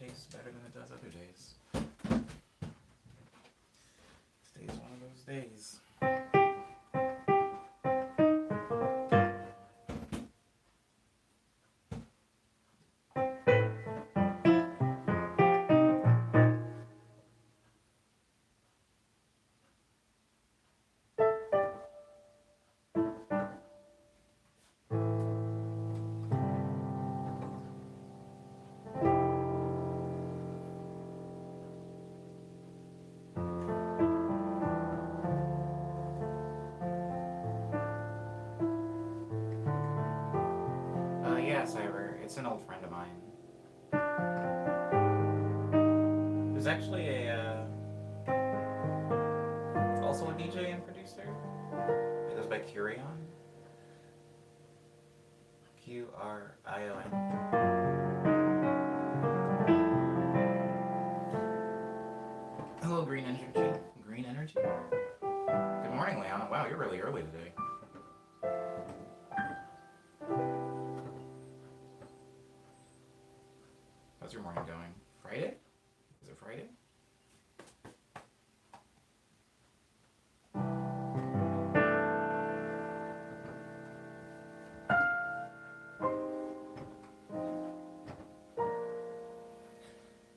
tastes better than it does other days. Today's one of those days. Yes, Ivor. It's an old friend of mine. There's actually also a DJ and producer. It goes by Curion. Qrion. Hello, Green Energy. Green Energy? Good morning, Leona. Wow, you're really early today. How's your morning going? Friday? Is it Friday?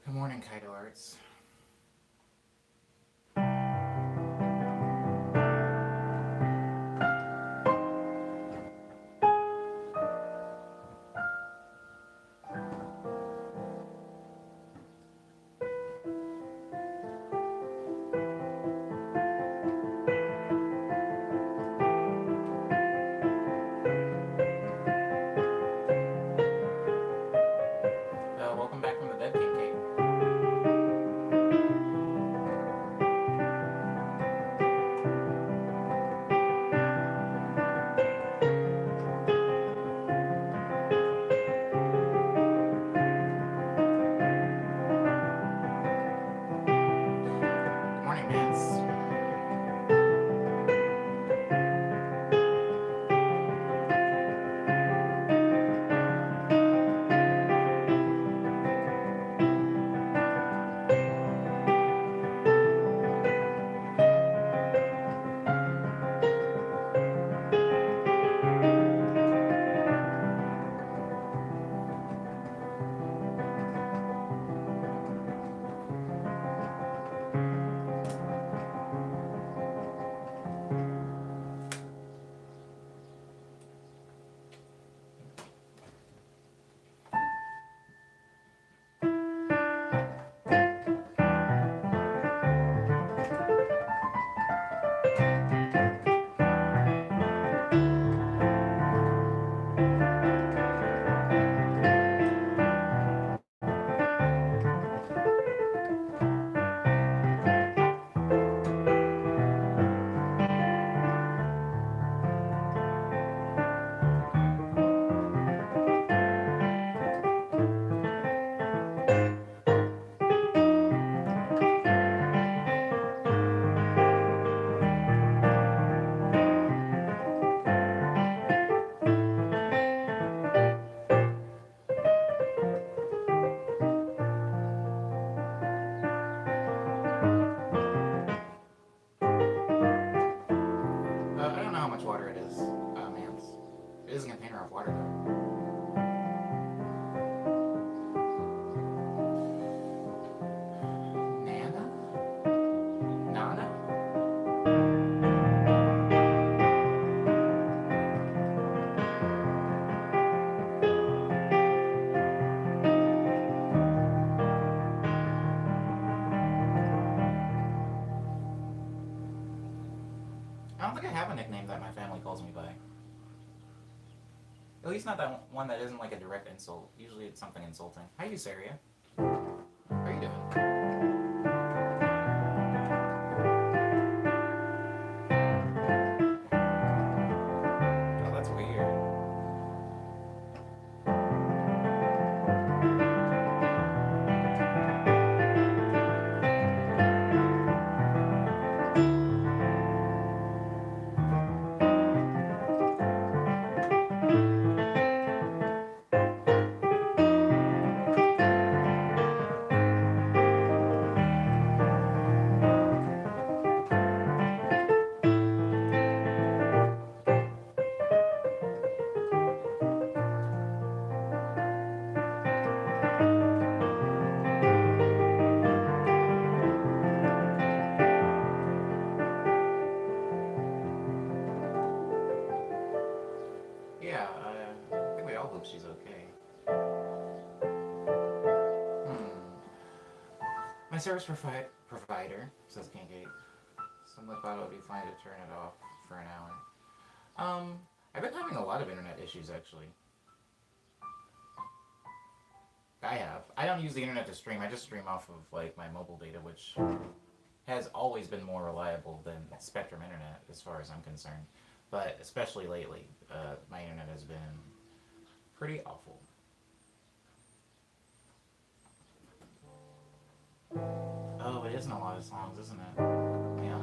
Good morning, Kaido Arts. Welcome back from the dead, King Kate. Good morning, Vance. I don't know how much water it is, Mance. It is a container of water, though. Nana? Nana? I don't think I have a nickname that my family calls me by. At least not that one that isn't like a direct insult. Usually it's something insulting. How you, Saria? How are you doing? Oh, that's weird. My service provider, says Kincaid. Someone thought it would be fine to turn it off for an hour. I've been having a lot of internet issues actually. I have. I don't use the internet to stream. I just stream off of like my mobile data, which has always been more reliable than Spectrum internet as far as I'm concerned. But especially lately, my internet has been pretty awful. Oh, it isn't a lot of songs, isn't it? Yeah.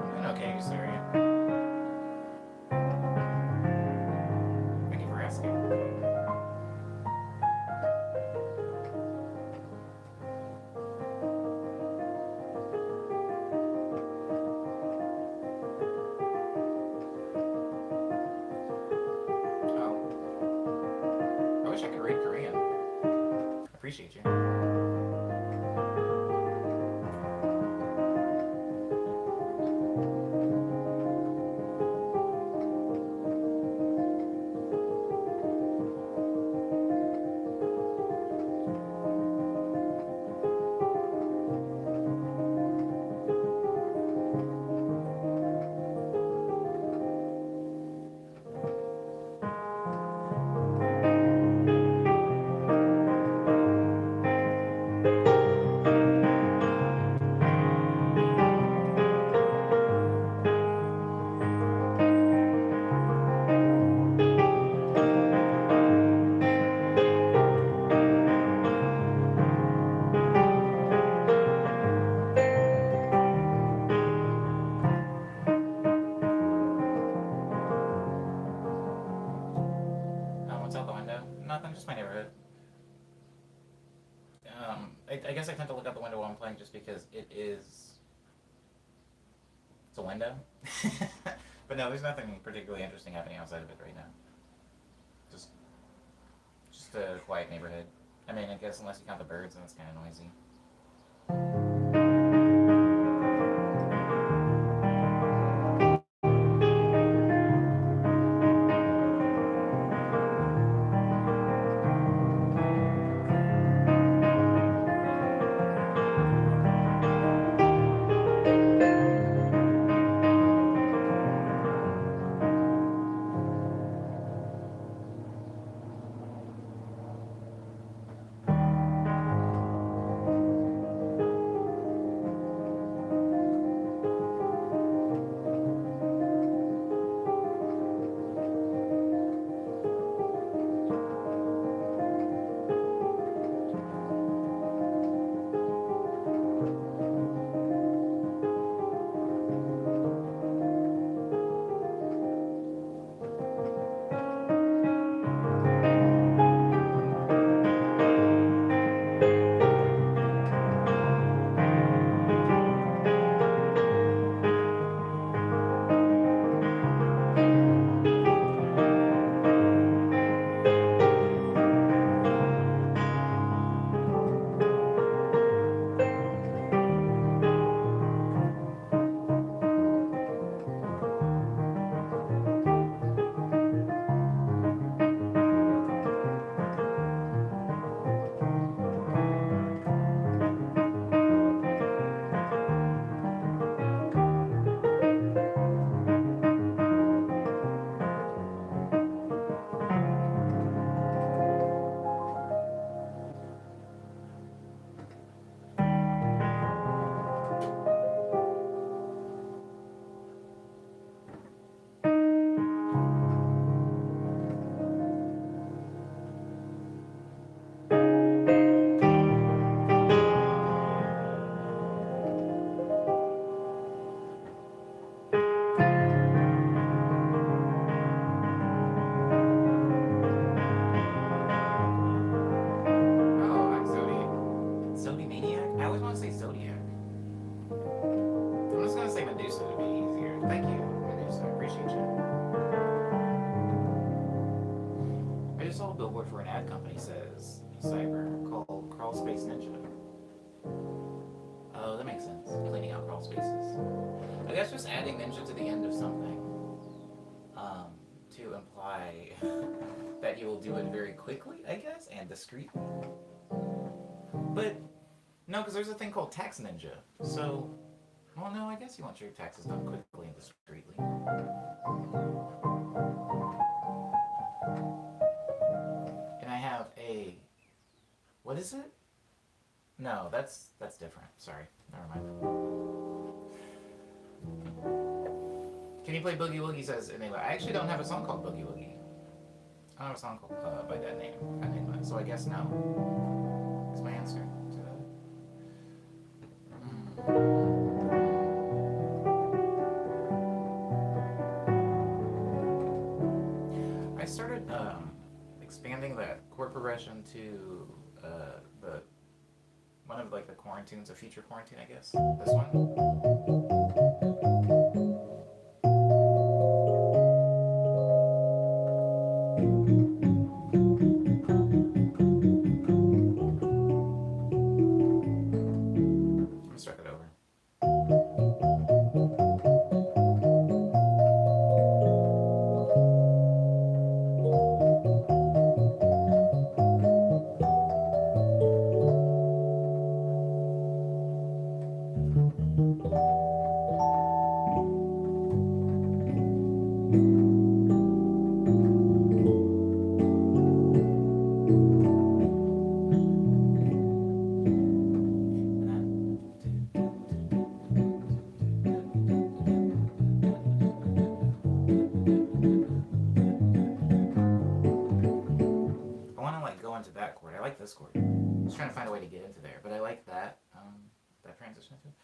I'm doing okay, Syria. Thank you for asking. Oh, I wish I could read Korean. Appreciate you. What's out the window? Nothing, just my neighborhood. I guess I tend to look out the window while I'm playing just because it's a window. But no, there's nothing particularly interesting happening outside of it right now. Just just a quiet neighborhood. I mean, I guess unless you count the birds, and it's kind of noisy. says Cyber called Crawl Space Ninja. Oh, that makes sense. Cleaning out crawl spaces. I guess just adding ninja to the end of something um, to imply that you will do it very quickly, I guess, and discreetly. But no, because there's a thing called tax ninja. So, well, no, I guess you want your taxes done quickly and discreetly. And I have a, what is it? No, that's different. Sorry, never mind. Can you play Boogie Woogie? Says Enigma. I actually don't have a song called Boogie Woogie. I don't have a song called by that name, Enigma. So I guess no. Is my answer to that. I started expanding that chord progression to the one of like the quarantines, a feature quarantine, I guess. This one. Let me start that over. Into that chord. I like this chord. I was trying to find a way to get into there, but I like that that transition to it.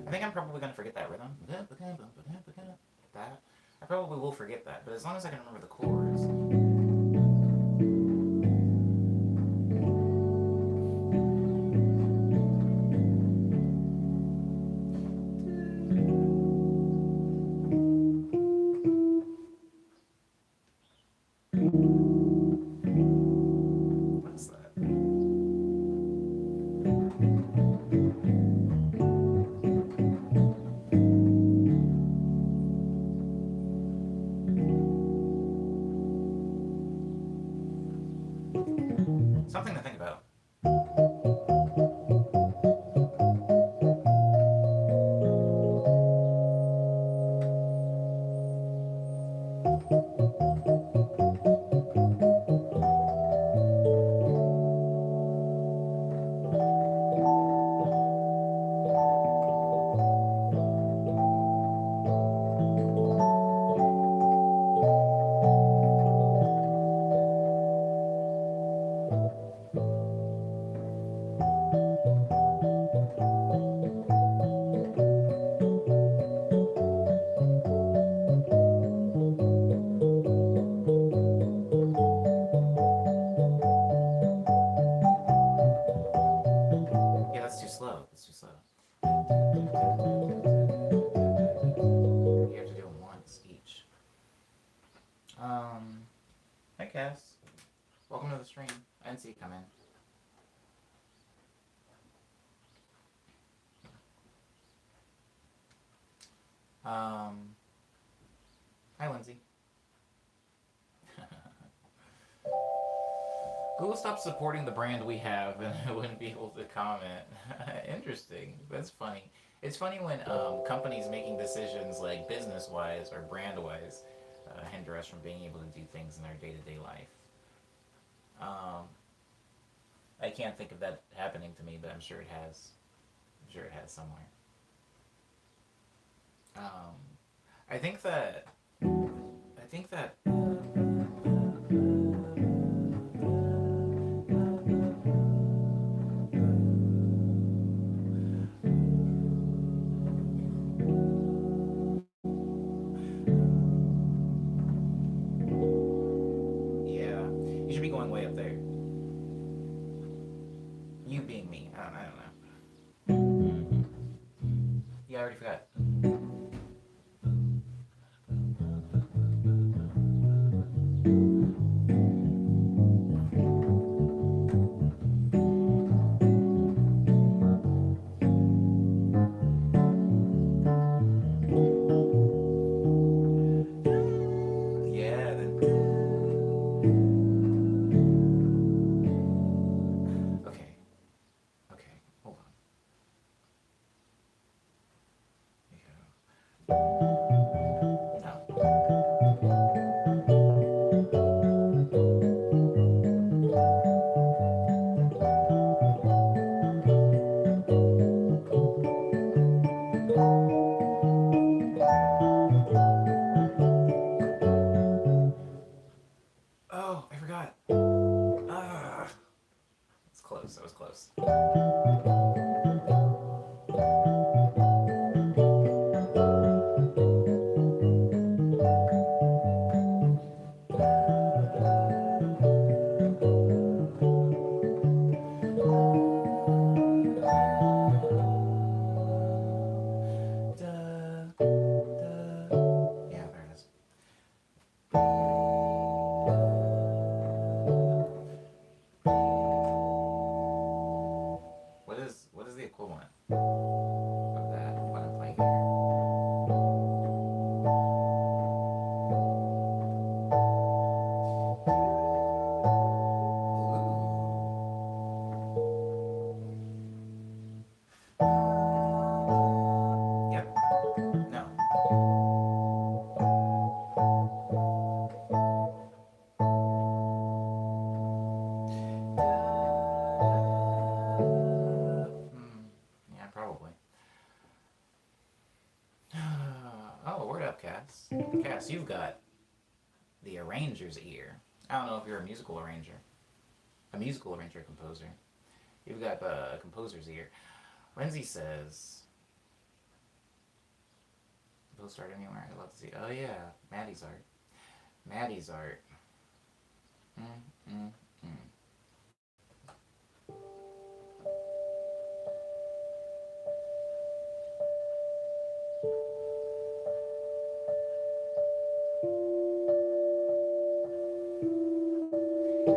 I think I'm probably going to forget that rhythm. That. I probably will forget that, but as long as I can remember the chords. What's that? Something to think about. Yeah, that's too slow. That's too slow. You have to do them once each. Hi Cass. Welcome to the stream. I didn't see you come in. Hi Lindsay. Google stopped supporting the brand we have, and I wouldn't be able to comment. Interesting. That's funny. It's funny when companies making decisions like business wise or brand wise hinder us from being able to do things in our day to day life. Um, I can't think of that happening to me, but I'm sure it has. I'm sure it has somewhere. Um, I think that. I think that. Yeah, you should be going way up there. You being me. I don't know. Yeah, I already forgot. Yeah, okay. Okay. Hold on. No. Oh, I forgot. Ah, it's close. That was close. Da, da. Yeah, there it is. What is the equivalent of that? What I'm playing here? Ooh. Yep. No. Yeah, probably. Oh, word up, Cass. Cass, you've got the arranger's ear. I don't know if you're a musical arranger, composer. You've got the composer's ear. Lindsay says, "Post art anywhere? I'd love to see." Oh yeah, Maddie's art. Maddie's art. Mm, mm, mm.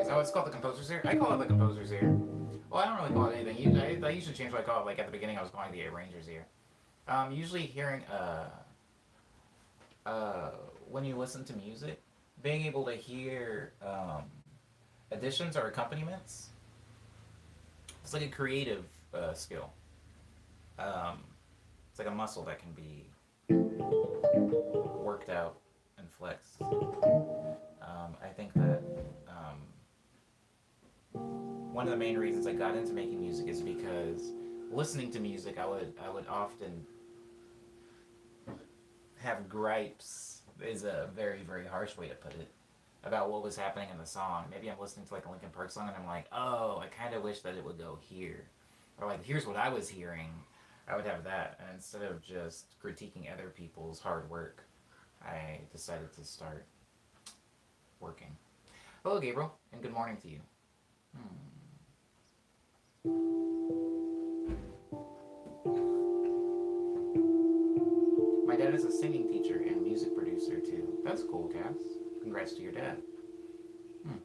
Is that what it's called? The composer's ear? I call it the composer's ear. Well, I don't really call it anything. I usually change what I call it. Like at the beginning, I was calling it the arranger's ear. Usually hearing uh, when you listen to music, being able to hear additions or accompaniments, it's like a creative skill. Um, it's like a muscle that can be worked out and flexed. I think that one of the main reasons I got into making music is because listening to music, I would often have gripes. Is a very very harsh way to put it about what was happening in the song. Maybe I'm listening to like a Linkin Park song and I'm like, oh, I kind of wish that it would go here, or like here's what I was hearing. I would have that, and instead of just critiquing other people's hard work, I decided to start working. Hello, Gabriel, and good morning to you. Hmm. My dad is a singing teacher and music producer too. That's cool, Cass. Congrats to your dad. Hmm.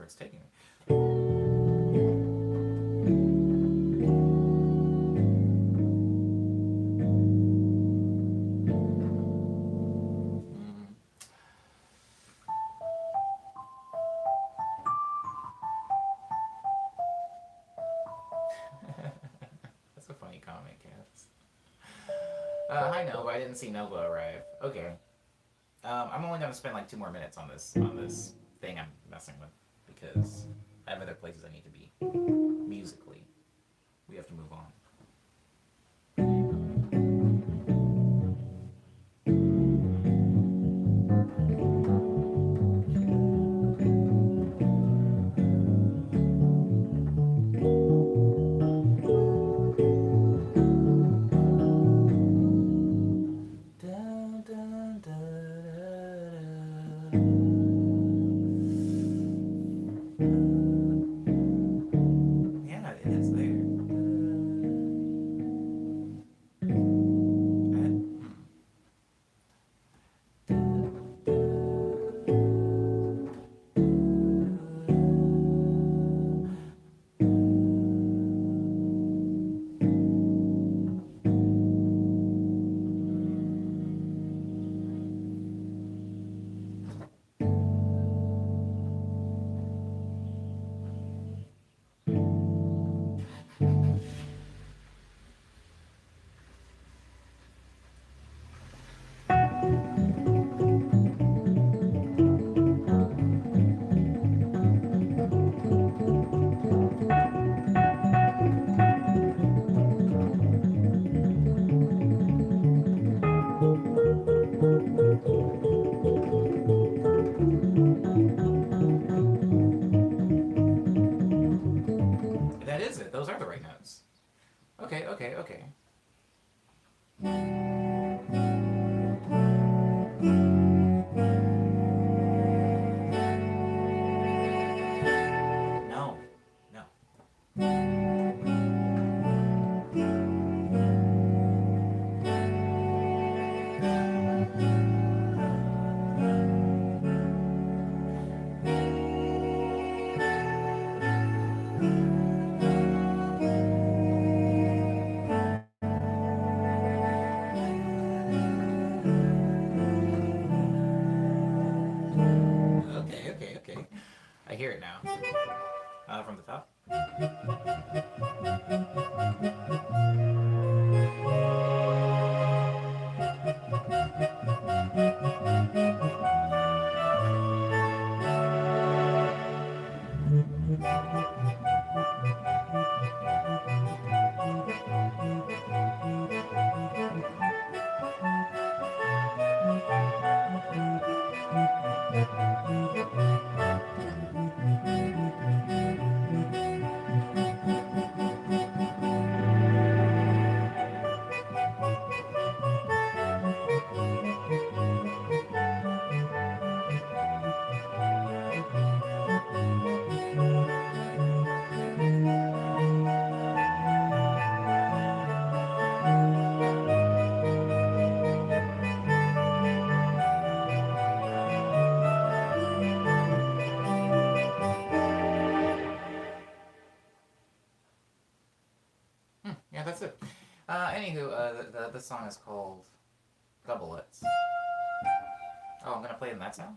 it's taking me. Mm. That's a funny comic, Cats. Hi Nova. I didn't see Nova arrive. Okay. I'm only gonna spend like 2 more minutes on this thing I'm messing with because I have other places I need to be musically. We have to move on. Dun, dun, dun, yeah, it is there. That is it. Those are the right notes. Okay, okay, okay. No, no. Okay, okay, okay. I hear it now. From the top. Yeah, that's it. Anywho, the song is called Doublets. Oh, I'm gonna play it in that sound?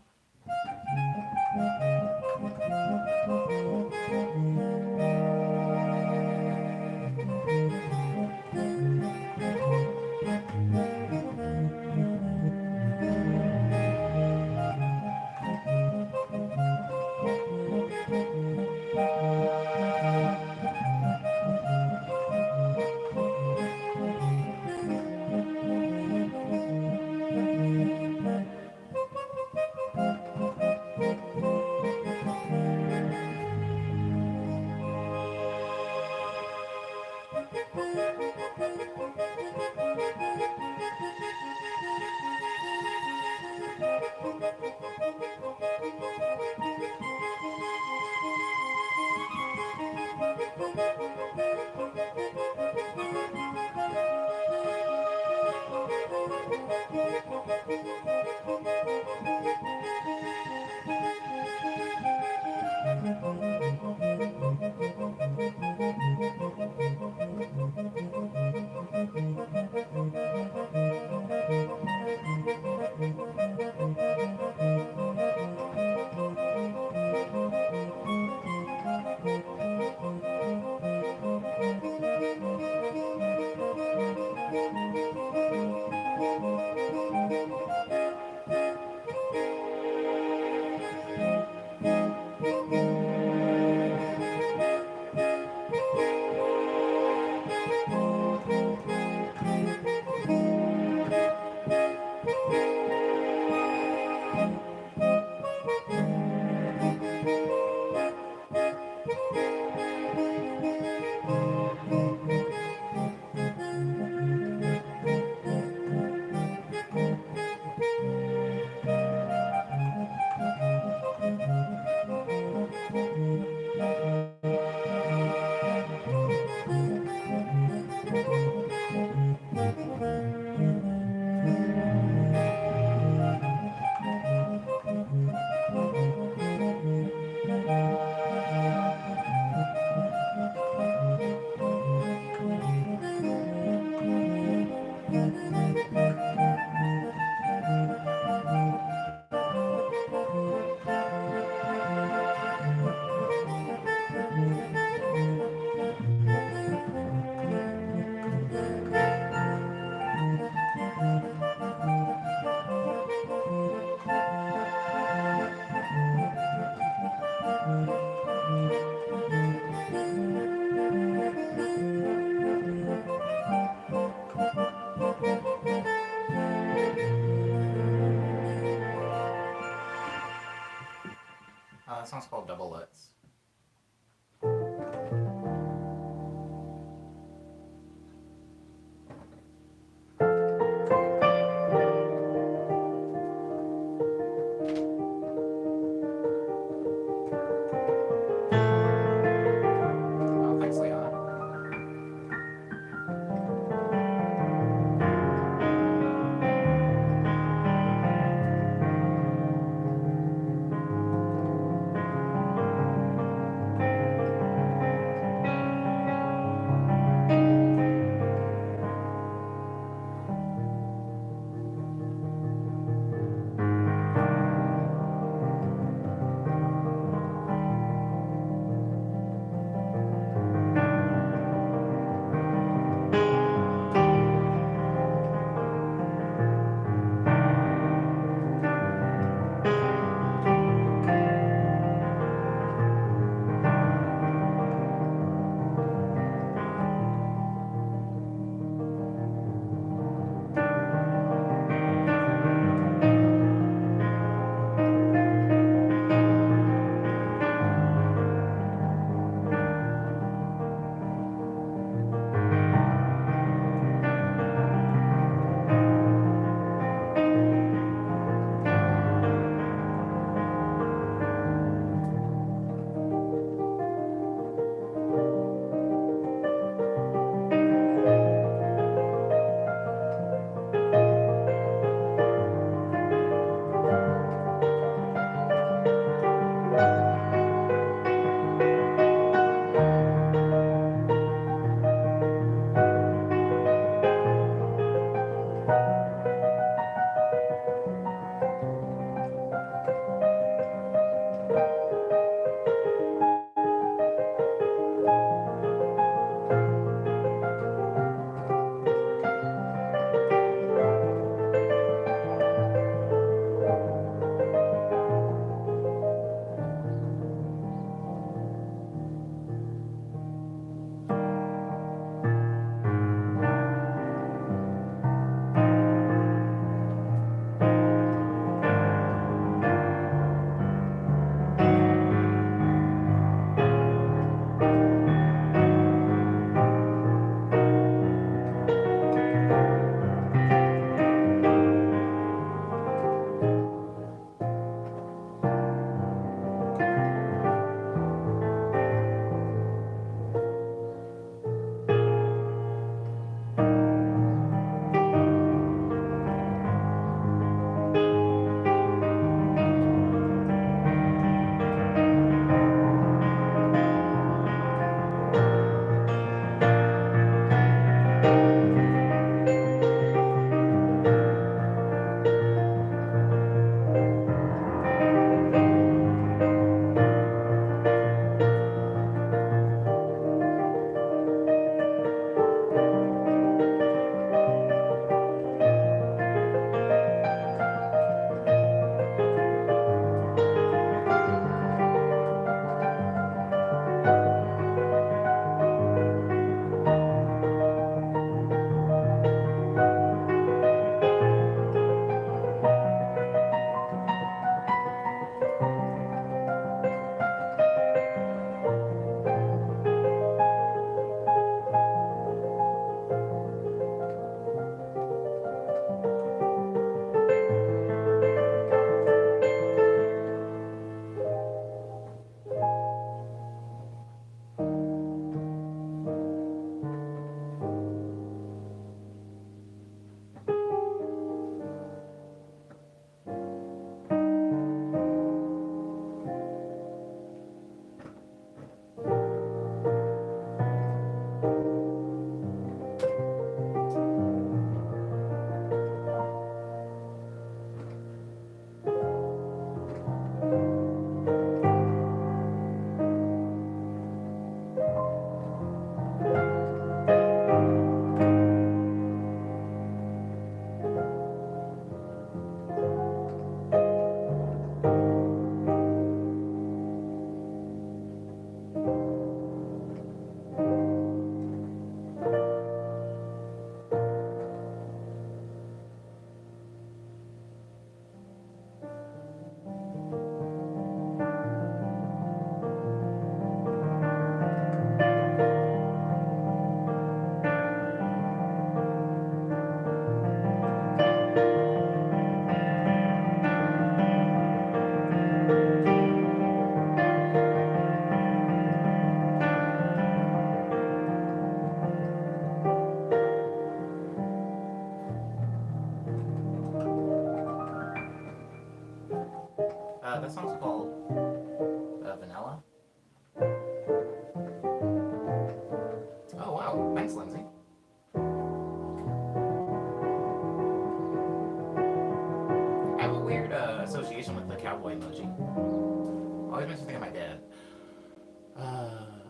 nice to think of my dad.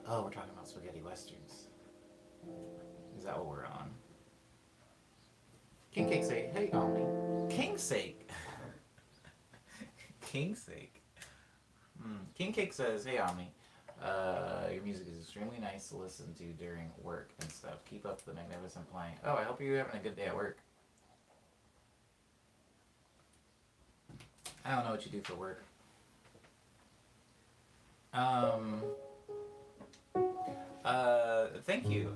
Oh, we're talking about spaghetti westerns. Is that what we're on? King Cake say, hey, Omni. King's sake. King's sake. King Cake says, hey, Omni. Your music is extremely nice to listen to during work and stuff. Keep up the magnificent playing. Oh, I hope you're having a good day at work. I don't know what you do for work. Thank you,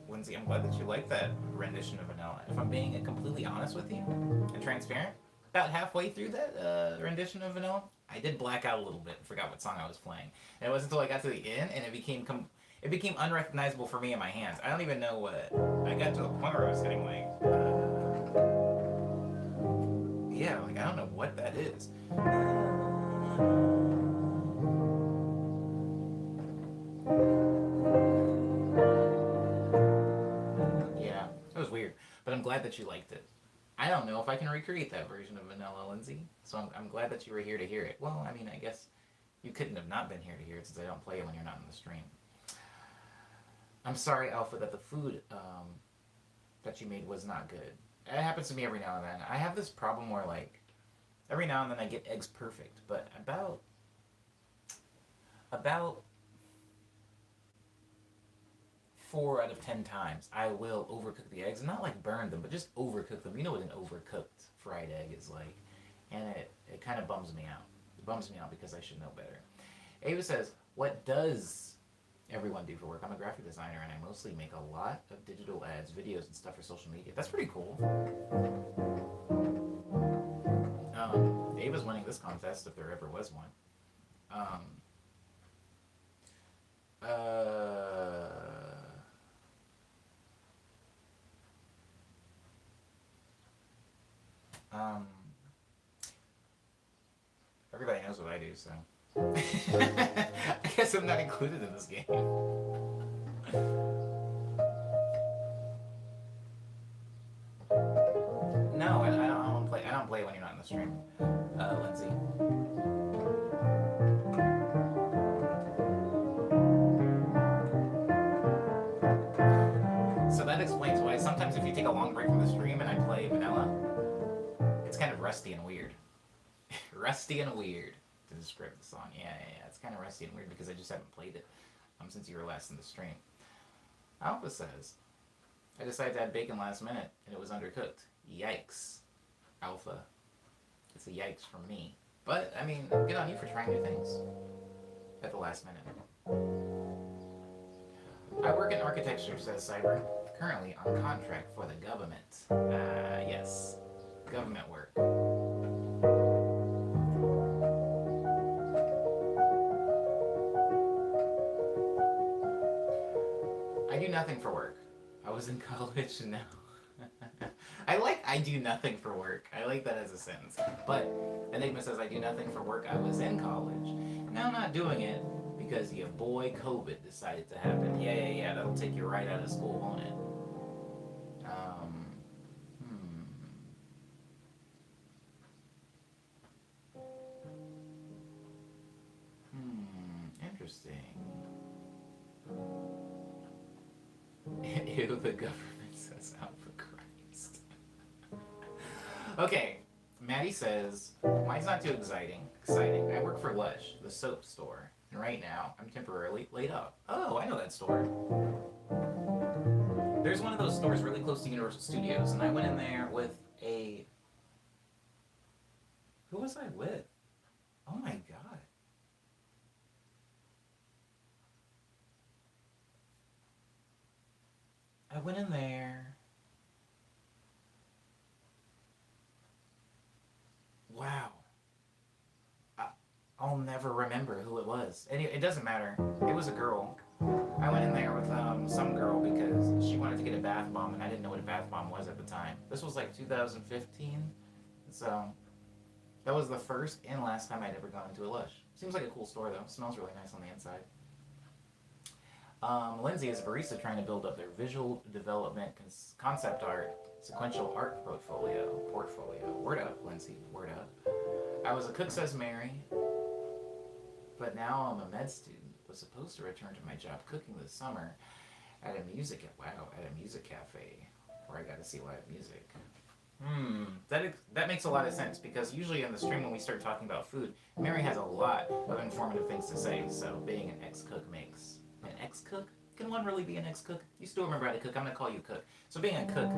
Lindsay. I'm glad that you like that rendition of Vanilla. If I'm being completely honest with you and transparent, about halfway through that rendition of Vanilla, I did black out a little bit and forgot what song I was playing. And it wasn't until I got to the end and it became unrecognizable for me in my hands. I don't even know what. I got to the point where I was hitting like, yeah, like I don't know what that is. Yeah, it was weird, but I'm glad that you liked it. I don't know if I can recreate that version of Vanilla, Lindsay, so I'm glad that you were here to hear it. Well, I mean, I guess you couldn't have not been here to hear it since I don't play it when you're not in the stream. I'm sorry, Alpha, that the food that you made was not good. It happens to me every now and then. I have this problem where, like, every now and then I get eggs perfect, but about 4 out of 10 times I will overcook the eggs. Not like burn them, but just overcook them. You know what an overcooked fried egg is like. And it kind of bums me out. It bums me out because I should know better. Ava says, what does everyone do for work? I'm a graphic designer and I mostly make a lot of digital ads, videos, and stuff for social media. That's pretty cool. Ava's winning this contest if there ever was one. Everybody knows what I do, so I guess I'm not included in this game. No, I don't play. I don't play when you're not in the stream, Lindsay. So that explains why sometimes if you take a long break from the stream and I play Vanilla, it's kind of rusty and weird. Rusty and weird to describe the song. Yeah. It's kind of rusty and weird because I just haven't played it since you were last in the stream. Alpha says, I decided to add bacon last minute and it was undercooked. Yikes. Alpha. It's a yikes from me. But, I mean, good on you for trying new things at the last minute. I work in architecture, says Cyber. Currently on contract for the government. Yes. Government work. I do nothing for work. I was in college and now I do nothing for work. I like that as a sentence. But Enigma says I do nothing for work. I was in college. Now I'm not doing it because your boy COVID decided to happen. Yeah. That'll take you right out of school, won't it? Interesting. Ew, the government says out for Christ. Okay, Maddie says, mine's not too exciting. I work for Lush, the soap store, and right now I'm temporarily laid off. Oh, I know that store. There's one of those stores really close to Universal Studios, and I went in there with a... Who was I with? Oh my god. I went in there. Wow. I'll never remember who it was. Anyway, it doesn't matter. It was a girl. I went in there with some girl because she wanted to get a bath bomb, and I didn't know what a bath bomb was at the time. This was like 2015, so that was the first and last time I'd ever gone into a Lush. Seems like a cool store though. Smells really nice on the inside. Lindsay is a barista trying to build up their visual development, concept art, sequential art portfolio. Word up, Lindsay. Word up. I was a cook, says Mary. but now I'm a med student. Was supposed to return to my job cooking this summer at a music cafe where I got to see live music. That makes a lot of sense because usually in the stream when we start talking about food, Mary has a lot of informative things to say. So being an ex-cook makes an ex-cook. Can one really be an ex-cook? You still remember how to cook? I'm gonna call you cook. So being a cook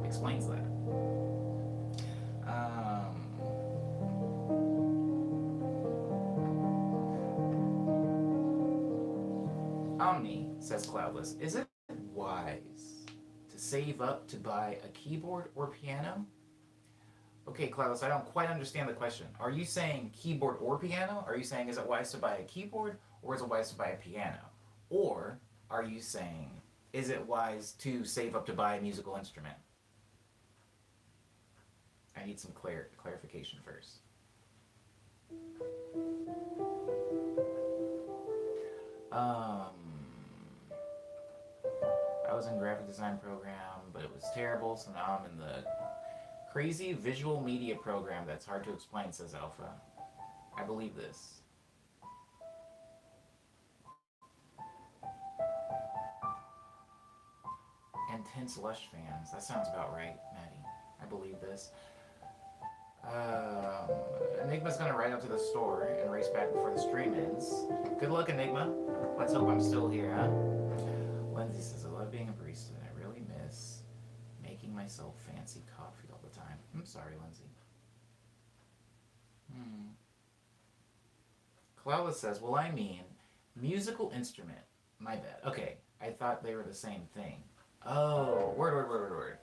explains that. Omni says Cloudless. Is it wise to save up to buy a keyboard or piano? Okay, Cloudless, I don't quite understand the question. Are you saying keyboard or piano? Are you saying is it wise to buy a keyboard or is it wise to buy a piano? Or are you saying is it wise to save up to buy a musical instrument? I need some clarification first. I was in graphic design program, but it was terrible, so now I'm in the crazy visual media program that's hard to explain, says Alpha. I believe this. Intense Lush fans. That sounds about right, Maddie. I believe this. Enigma's gonna ride up to the store and race back before the stream ends. Good luck, Enigma. Let's hope I'm still here, huh? Lindsay says, I love being a barista and I really miss making myself fancy coffee all the time. I'm sorry, Lindsay. Cloudless says, well, I mean, musical instrument. My bad. Okay, I thought they were the same thing. Oh, word.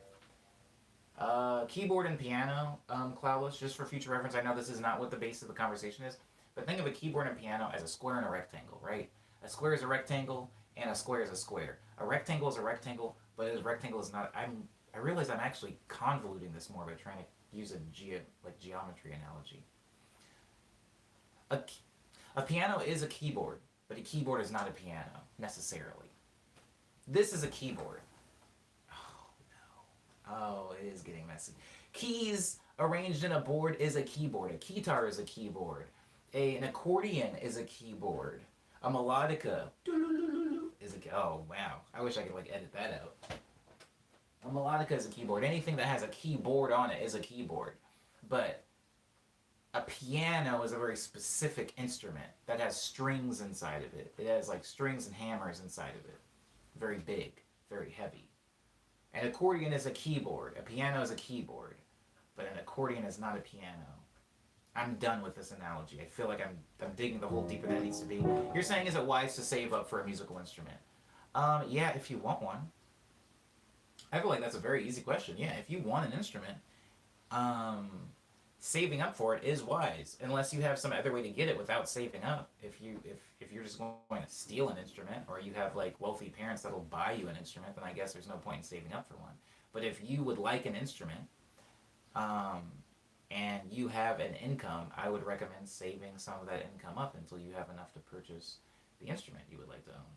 Keyboard and piano, Cloudless, just for future reference. I know this is not what the base of the conversation is, but think of a keyboard and piano as a square and a rectangle, right? A square is a rectangle, and a square is a square. A rectangle is a rectangle, but a rectangle is not. I realize I'm actually convoluting this more by trying to use a geometry analogy. A piano is a keyboard, but a keyboard is not a piano necessarily. This is a keyboard. Oh, it is getting messy. Keys arranged in a board is a keyboard. A keytar is a keyboard. An accordion is a keyboard. A melodica is a... Oh, wow. I wish I could, edit that out. A melodica is a keyboard. Anything that has a keyboard on it is a keyboard. But a piano is a very specific instrument that has strings inside of it. It has, strings and hammers inside of it. Very big. Very heavy. An accordion is a keyboard. A piano is a keyboard. But an accordion is not a piano. I'm done with this analogy. I feel like I'm digging the hole deeper than it needs to be. You're saying, is it wise to save up for a musical instrument? Yeah, if you want one. I feel like that's a very easy question. Yeah, if you want an instrument, saving up for it is wise, unless you have some other way to get it without saving up. If you're just going to steal an instrument, or you have wealthy parents that'll buy you an instrument, then I guess there's no point in saving up for one. But if you would like an instrument, and you have an income, I would recommend saving some of that income up until you have enough to purchase the instrument you would like to own.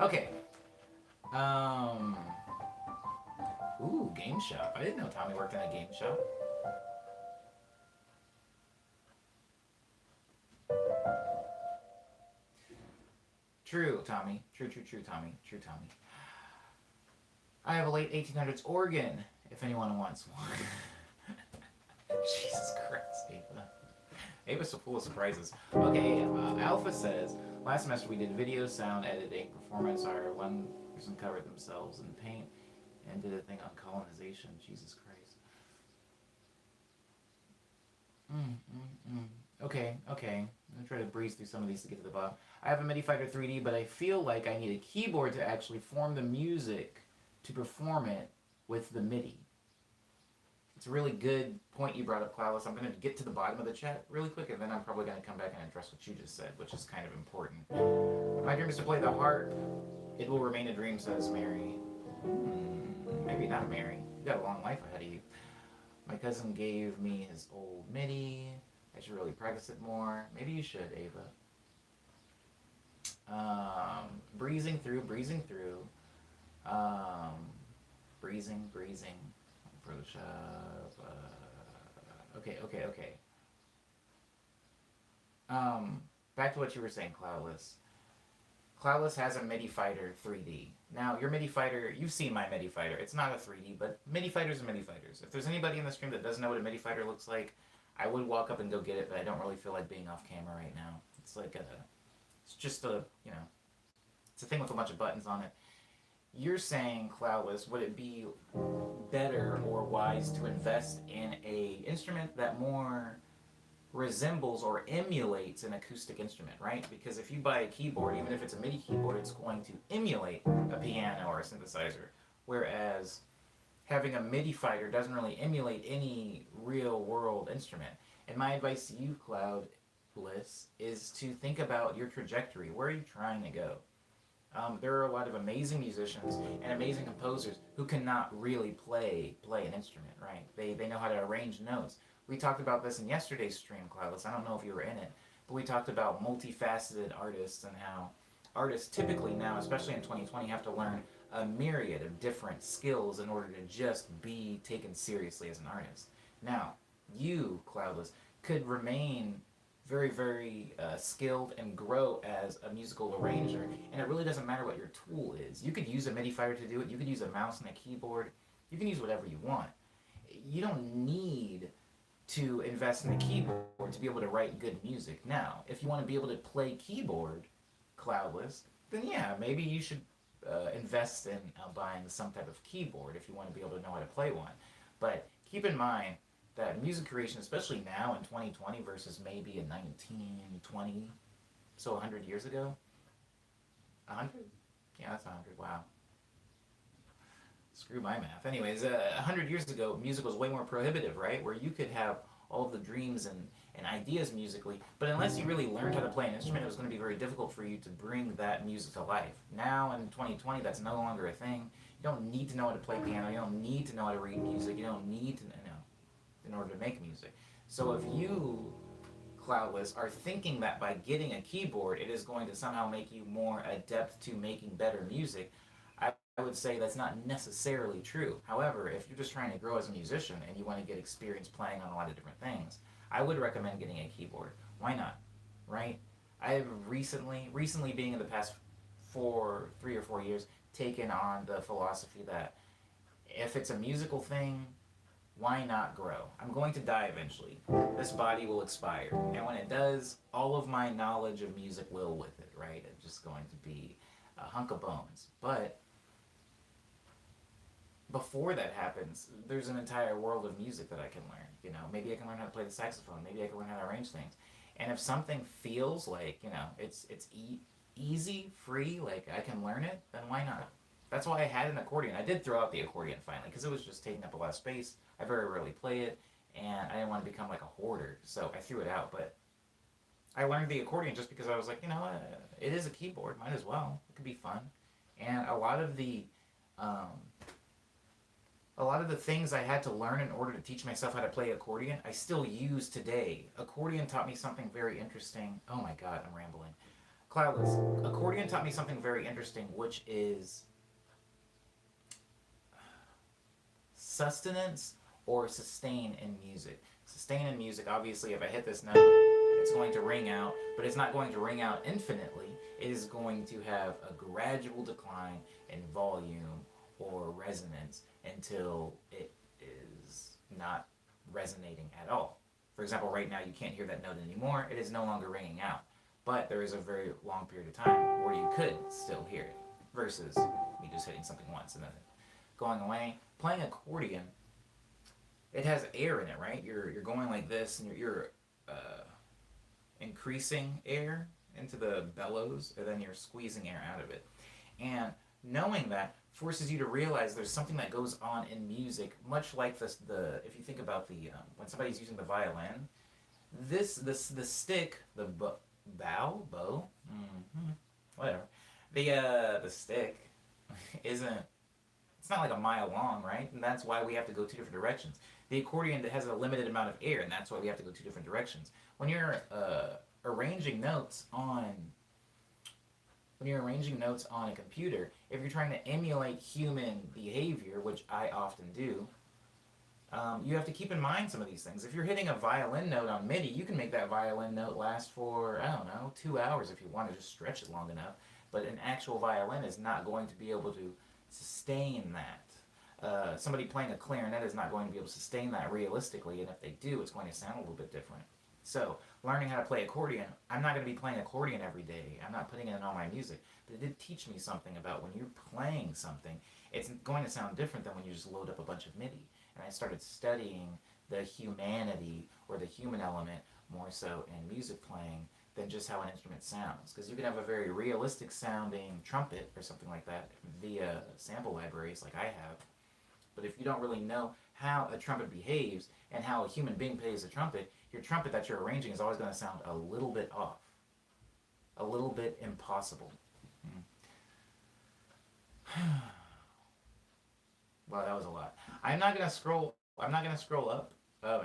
Okay. Ooh, game shop. I didn't know Tommy worked in a game shop. True, Tommy. True, Tommy. True, Tommy. I have a late 1800s organ, if anyone wants one. Jesus Christ, Ava. Ava's so full of surprises. Okay, Alpha says, last semester we did video, sound, editing, performance art. One person covered themselves in paint and did a thing on colonization. Jesus Christ. Okay. I'm gonna try to breeze through some of these to get to the bottom. I have a MIDI Fighter 3D, but I feel like I need a keyboard to actually form the music to perform it with the MIDI. It's a really good point you brought up, Cloudless. I'm going to get to the bottom of the chat really quick, and then I'm probably going to come back and address what you just said, which is kind of important. My dream is to play the harp. It will remain a dream, says Mary. Maybe not, Mary. You got a long life ahead of you. My cousin gave me his old MIDI. I should really practice it more. Maybe you should, Ava. Breezing through. Breezing. Photoshop. Okay. Back to what you were saying, Cloudless. Cloudless has a MIDI Fighter 3D. Now, your MIDI Fighter, you've seen my MIDI Fighter. It's not a 3D, but MIDI Fighters are MIDI Fighters. If there's anybody in the stream that doesn't know what a MIDI Fighter looks like, I would walk up and go get it, but I don't really feel like being off camera right now. It's like it's just it's a thing with a bunch of buttons on it. You're saying, Cloudless, would it be better or wise to invest in a instrument that more resembles or emulates an acoustic instrument, right? Because if you buy a keyboard, even if it's a MIDI keyboard, it's going to emulate a piano or a synthesizer. Whereas having a MIDI fighter doesn't really emulate any real world instrument. And my advice to you, Cloudless, is to think about your trajectory. Where are you trying to go? There are a lot of amazing musicians and amazing composers who cannot really play an instrument, right? They know how to arrange notes. We talked about this in yesterday's stream, Cloudless. I don't know if you were in it, but we talked about multifaceted artists and how artists typically now, especially in 2020, have to learn a myriad of different skills in order to just be taken seriously as an artist. Now, you, Cloudless, could remain very, very skilled and grow as a musical arranger, and it really doesn't matter what your tool is. You could use a MIDI fighter to do it. You could use a mouse and a keyboard. You can use whatever you want. You don't need to invest in a keyboard to be able to write good music. Now, if you want to be able to play keyboard, Cloudless, then yeah, maybe you should invest in buying some type of keyboard if you want to be able to know how to play one. But keep in mind that music creation, especially now in 2020 versus maybe in 1920, so 100 years ago, 100? Yeah, that's 100, wow. Screw my math. Anyways, 100 years ago, music was way more prohibitive, right? Where you could have all of the dreams and ideas musically, but unless you really learned how to play an instrument, it was going to be very difficult for you to bring that music to life. Now, in 2020, that's no longer a thing. You don't need to know how to play piano. You don't need to know how to read music. You don't need to know in order to make music. So if you, Cloudless, are thinking that by getting a keyboard, it is going to somehow make you more adept to making better music, I would say that's not necessarily true. However, if you're just trying to grow as a musician and you want to get experience playing on a lot of different things, I would recommend getting a keyboard. Why not? Right? I have recently being in the past 3 or 4 years, taken on the philosophy that if it's a musical thing, why not grow? I'm going to die eventually. This body will expire. And when it does, all of my knowledge of music will with it, right? It's just going to be a hunk of bones. But before that happens, there's an entire world of music that I can learn. Maybe I can learn how to play the saxophone. Maybe I can learn how to arrange things. And if something feels like, it's easy, free, like I can learn it, then why not? That's why I had an accordion. I did throw out the accordion finally, because it was just taking up a lot of space. I very rarely play it, and I didn't want to become like a hoarder, so I threw it out. But I learned the accordion just because I was like, it is a keyboard, might as well. It could be fun. And a lot of the things I had to learn in order to teach myself how to play accordion, I still use today. Accordion taught me something very interesting. Oh my god, I'm rambling. Cloudless. Accordion taught me something very interesting, which is sustenance or sustain in music. Sustain in music, obviously, if I hit this note, it's going to ring out, but it's not going to ring out infinitely. It is going to have a gradual decline in volume or resonance until it is not resonating at all. For example, right now you can't hear that note anymore. It is no longer ringing out. But there is a very long period of time where you could still hear it, versus me just hitting something once and then going away. Playing accordion, it has air in it, right? You're going like this, and you're increasing air into the bellows, and then you're squeezing air out of it. And knowing that forces you to realize there's something that goes on in music, much like this. If you think about when somebody's using the violin, the stick, the bow, whatever, the stick isn't. It's not like a mile long, right? And that's why we have to go two different directions. The accordion has a limited amount of air, and that's why we have to go two different directions. When you're arranging notes on a computer, if you're trying to emulate human behavior, which I often do, You have to keep in mind some of these things. If you're hitting a violin note on MIDI, you can make that violin note last for, I don't know, 2 hours if you want to just stretch it long enough. But an actual violin is not going to be able to sustain that. Somebody playing a clarinet is not going to be able to sustain that realistically, and if they do, it's going to sound a little bit different. So, learning how to play accordion, I'm not going to be playing accordion every day. I'm not putting it in all my music. But it did teach me something about when you're playing something, it's going to sound different than when you just load up a bunch of MIDI. And I started studying the humanity or the human element more so in music playing than just how an instrument sounds. Because you can have a very realistic sounding trumpet or something like that via sample libraries like I have. But if you don't really know how a trumpet behaves and how a human being plays a trumpet, your trumpet that you're arranging is always going to sound a little bit off. A little bit impossible. Wow, that was a lot. I'm not gonna scroll. I'm not gonna scroll up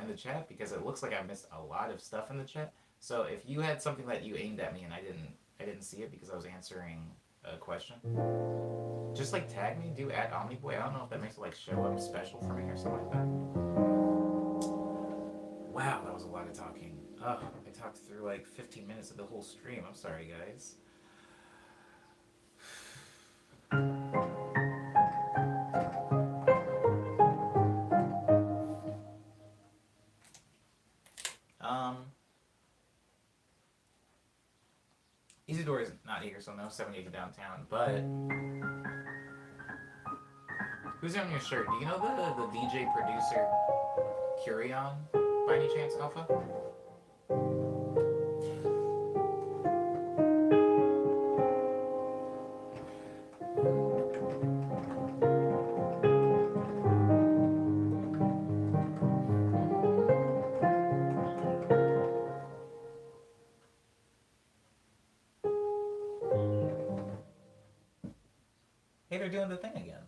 in the chat because it looks like I missed a lot of stuff in the chat. So if you had something that you aimed at me and I didn't see it because I was answering a question, just like tag me. Do at Omniboy. I don't know if that makes it like show up special for me or something like that. Wow, that was a lot of talking. I talked through like 15 minutes of the whole stream. I'm sorry, guys. Isidore is not here, so no 78 downtown, but who's on your shirt? Do you know the DJ producer Curion by any chance, Alpha? Hey, they're doing the thing again.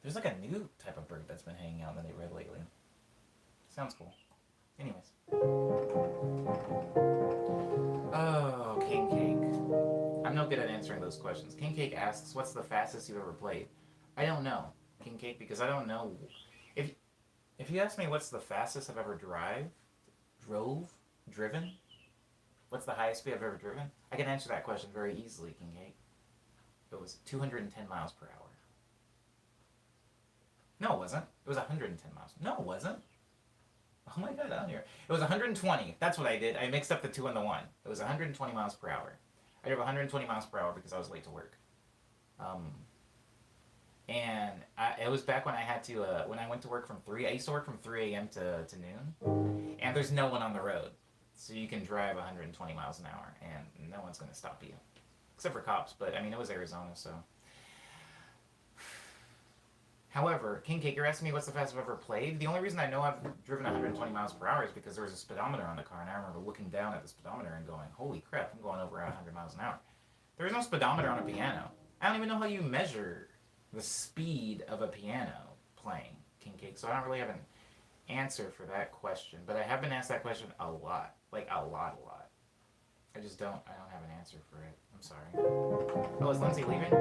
There's like a new type of bird that's been hanging out in the neighborhood lately. Sounds cool. Anyways. Oh, King Cake. I'm no good at answering those questions. King Cake asks, what's the fastest you've ever played? I don't know, King Cake, because I don't know. If you ask me what's the fastest I've ever driven, what's the highest speed I've ever driven? I can answer that question very easily, King Cake. It was 210 miles per hour. No, it wasn't. It was 110 miles. No, it wasn't. Oh my god, down here. It was 120. That's what I did. I mixed up the 2 and the 1. It was 120 miles per hour. I drove 120 miles per hour because I was late to work. It was back when I had to, when I went to work from 3. I used to work from 3 a.m. to noon. And there's no one on the road. So you can drive 120 miles an hour and no one's going to stop you. Except for cops, but I mean, it was Arizona, so. However, King Cake, you're asking me what's the fastest I've ever played? The only reason I know I've driven 120 miles per hour is because there was a speedometer on the car, and I remember looking down at the speedometer and going, holy crap, I'm going over 100 miles an hour. There is no speedometer on a piano. I don't even know how you measure the speed of a piano playing, King Cake, so I don't really have an answer for that question, but I have been asked that question a lot. Like, a lot. I don't have an answer for it. I'm sorry. Oh, is Lindsay leaving?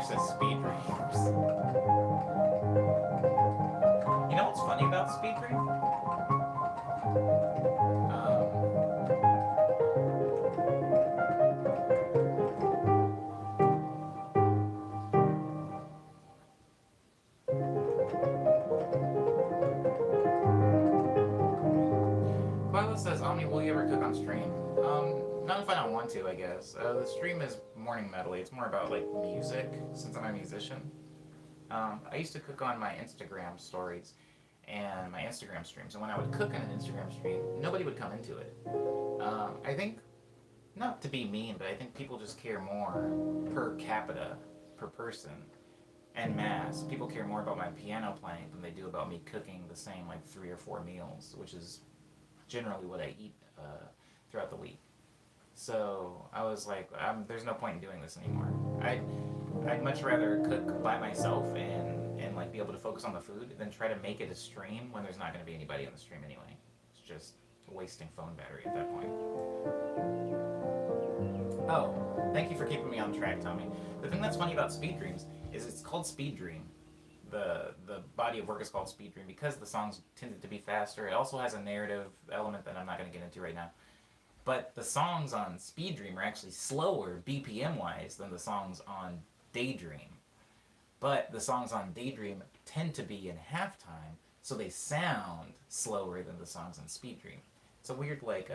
Says speed dreams. You know what's funny about speed dream? Violet says, Omni, will you ever cook on stream? Not if I don't want to, I guess. The stream is morning medley. It's more about like music, since I'm a musician. I used to cook on my Instagram stories and my Instagram streams, and when I would cook on an Instagram stream, nobody would come into it. I think, not to be mean, but I think people just care more per capita, per person, en masse. People care more about my piano playing than they do about me cooking the same like 3 or 4 meals, which is generally what I eat throughout the week. So I was like, there's no point in doing this anymore. I'd much rather cook by myself and like be able to focus on the food than try to make it a stream when there's not going to be anybody on the stream anyway. It's just wasting phone battery at that point. Oh, thank you for keeping me on track, Tommy. The thing that's funny about Speed Dreams is it's called Speed Dream. The body of work is called Speed Dream because the songs tended to be faster. It also has a narrative element that I'm not going to get into right now. But the songs on Speed Dream are actually slower BPM wise than the songs on Daydream. But the songs on Daydream tend to be in halftime, so they sound slower than the songs on Speed Dream. It's a weird like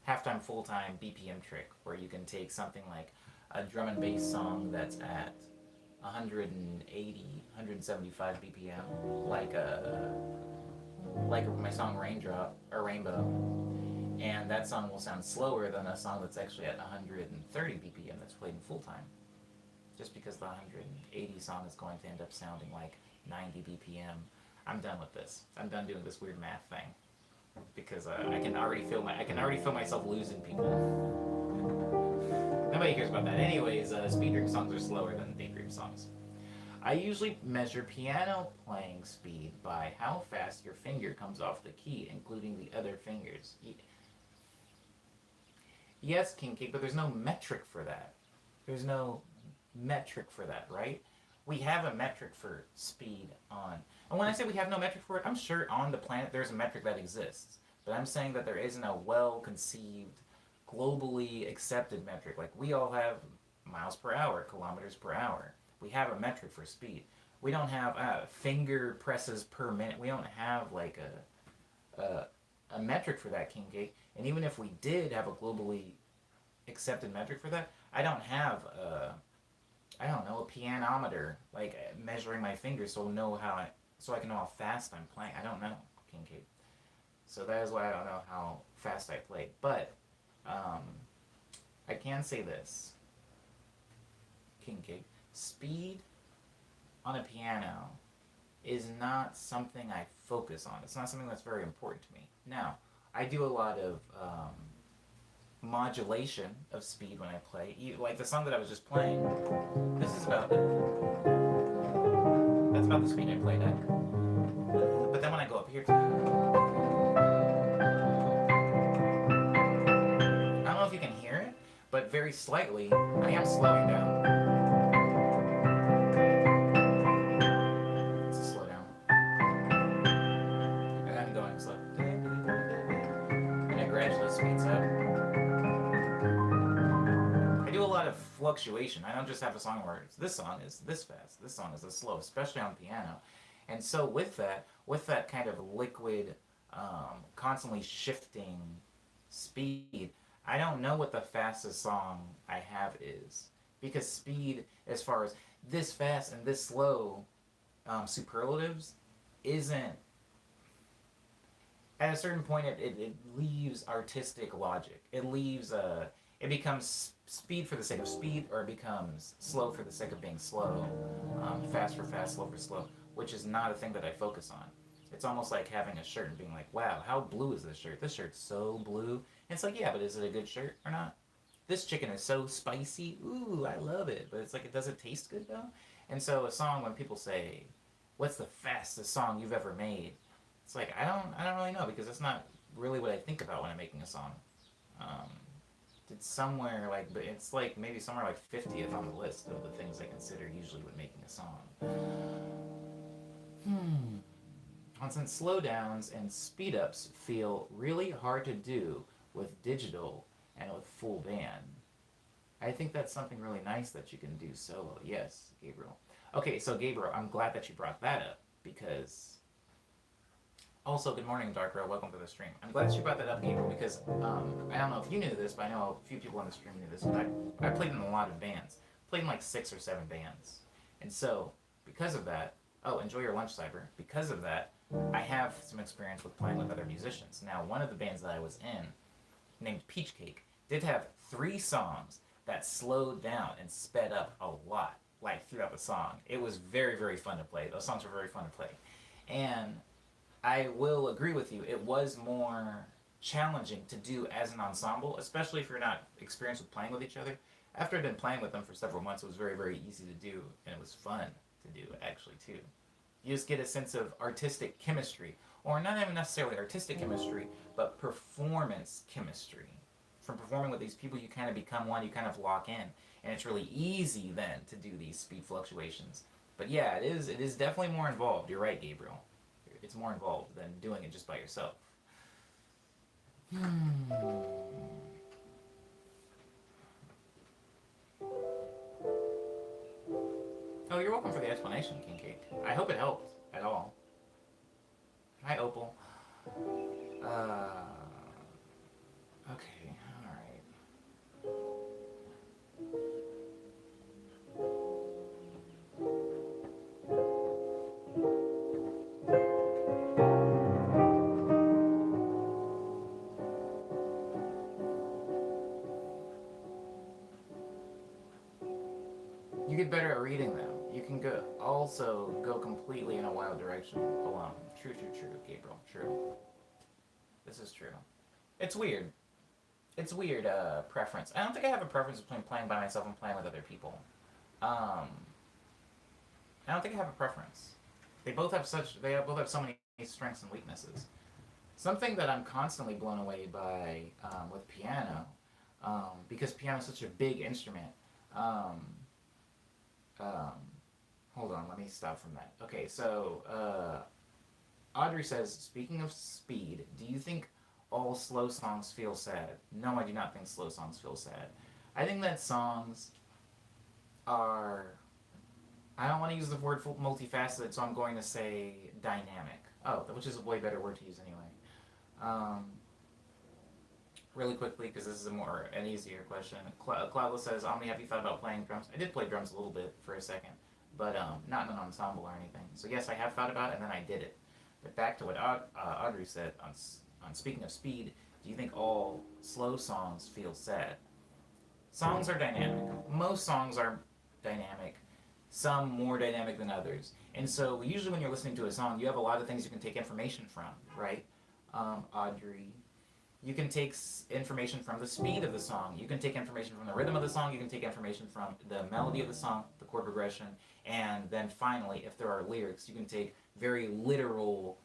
halftime full time BPM trick where you can take something like a drum and bass song that's at 180, 175 BPM, like my song Raindrop or Rainbow, and that song will sound slower than a song that's actually at 130 BPM that's played in full time. Just because the 180 song is going to end up sounding like 90 BPM. I'm done with this. I'm done doing this weird math thing because I can already feel myself losing people. Nobody cares about that. Anyways, Speed Dream songs are slower than Daydream songs. I usually measure piano playing speed by how fast your finger comes off the key, including the other fingers. Yes, King Cake, but there's no metric for that. There's no metric for that, right? We have a metric for speed on. And when I say we have no metric for it, I'm sure on the planet there's a metric that exists. But I'm saying that there isn't a well-conceived, globally accepted metric. Like we all have miles per hour, kilometers per hour. We have a metric for speed. We don't have finger presses per minute. We don't have like a metric for that, King Cake. And even if we did have a globally accepted metric for that, I don't have I don't know, a pianometer, like measuring my fingers so I can know how fast I'm playing. I don't know, King Cake. So that is why I don't know how fast I play. But I can say this, King Cake. Speed on a piano is not something I focus on. It's not something that's very important to me. Now, I do a lot of modulation of speed when I play. Like the song that I was just playing, that's about the speed I played at. But then when I go up here to, I don't know if you can hear it, but very slightly, I am slowing down. It's a slow down. And I'm going slow. And it gradually speeds up. Fluctuation. I don't just have a song where this song is this fast, this song is this slow, especially on piano. And so with that kind of liquid, constantly shifting speed, I don't know what the fastest song I have is. Because speed, as far as this fast and this slow superlatives, isn't, at a certain point it leaves artistic logic. It leaves it becomes speed for the sake of speed, or it becomes slow for the sake of being slow, fast for fast, slow for slow, which is not a thing that I focus on. It's almost like having a shirt and being like, wow, how blue is this shirt? This shirt's so blue. And it's like, yeah, but is it a good shirt or not? This chicken is so spicy. Ooh, I love it. But it's like, does it taste good though? And so a song, when people say, what's the fastest song you've ever made? It's like, I don't really know, because that's not really what I think about when I'm making a song. It's somewhere like, but it's like maybe somewhere like 50th on the list of the things I consider usually when making a song. On some slowdowns and speed ups feel really hard to do with digital and with full band. I think that's something really nice that you can do solo. Yes, Gabriel. Okay, so Gabriel, I'm glad that you brought that up, because also, good morning, Dark Row. Welcome to the stream. I'm glad that you brought that up, Gabriel, because I don't know if you knew this, but I know a few people on the stream knew this. But I played in a lot of bands. Played in like 6 or 7 bands. And so, because of that, enjoy your lunch, Cyber. Because of that, I have some experience with playing with other musicians. Now, one of the bands that I was in, named Peach Cake, did have 3 songs that slowed down and sped up a lot, like throughout the song. It was very, very fun to play. Those songs were very fun to play. And I will agree with you, it was more challenging to do as an ensemble, especially if you're not experienced with playing with each other. After I'd been playing with them for several months, it was very, very easy to do, and it was fun to do, actually, too. You just get a sense of artistic chemistry, or not even necessarily artistic chemistry, but performance chemistry. From performing with these people, you kind of become one, you kind of lock in, and it's really easy then to do these speed fluctuations. But yeah, it is definitely more involved. You're right, Gabriel. It's more involved than doing it just by yourself. Oh, you're welcome for the explanation, King Cake. I hope it helped at all. Hi, Opal. Uh, okay, alright. You get better at reading them. You can also go completely in a wild direction alone. True, true, true, Gabriel. True. This is true. It's weird. It's weird, preference. I don't think I have a preference between playing by myself and playing with other people. Um, I don't think I have a preference. They both have so many strengths and weaknesses. Something that I'm constantly blown away by with piano, because piano is such a big instrument. Um, um, Hold on, let me stop from that. Okay, so Audrey says, speaking of speed, do you think all slow songs feel sad? No, I do not think slow songs feel sad. I think that songs are. I don't want to use the word multifaceted, so I'm going to say dynamic. Oh, which is a way better word to use anyway. Um, really quickly, because this is an easier question. Cloudless says, Omni, have you thought about playing drums? I did play drums a little bit for a second, but not in an ensemble or anything. So yes, I have thought about it, and then I did it. But back to what Audrey said on speaking of speed, do you think all slow songs feel sad? Songs are dynamic. Most songs are dynamic. Some more dynamic than others. And so usually when you're listening to a song, you have a lot of things you can take information from, right? Audrey, you can take information from the speed of the song. You can take information from the rhythm of the song. You can take information from the melody of the song, the chord progression, and then finally, if there are lyrics, you can take very literary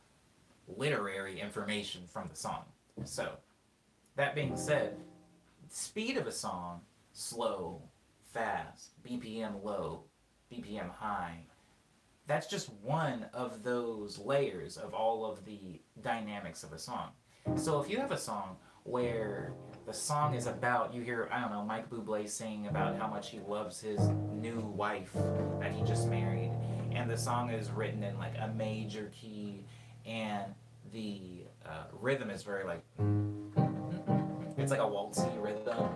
information from the song. So, that being said, speed of a song, slow, fast, BPM low, BPM high, that's just one of those layers of all of the dynamics of a song. So if you have a song where the song is about, you hear, I don't know, Mike Bublé sing about how much he loves his new wife that he just married, and the song is written in like a major key, and the rhythm is very like, it's like a waltzy rhythm,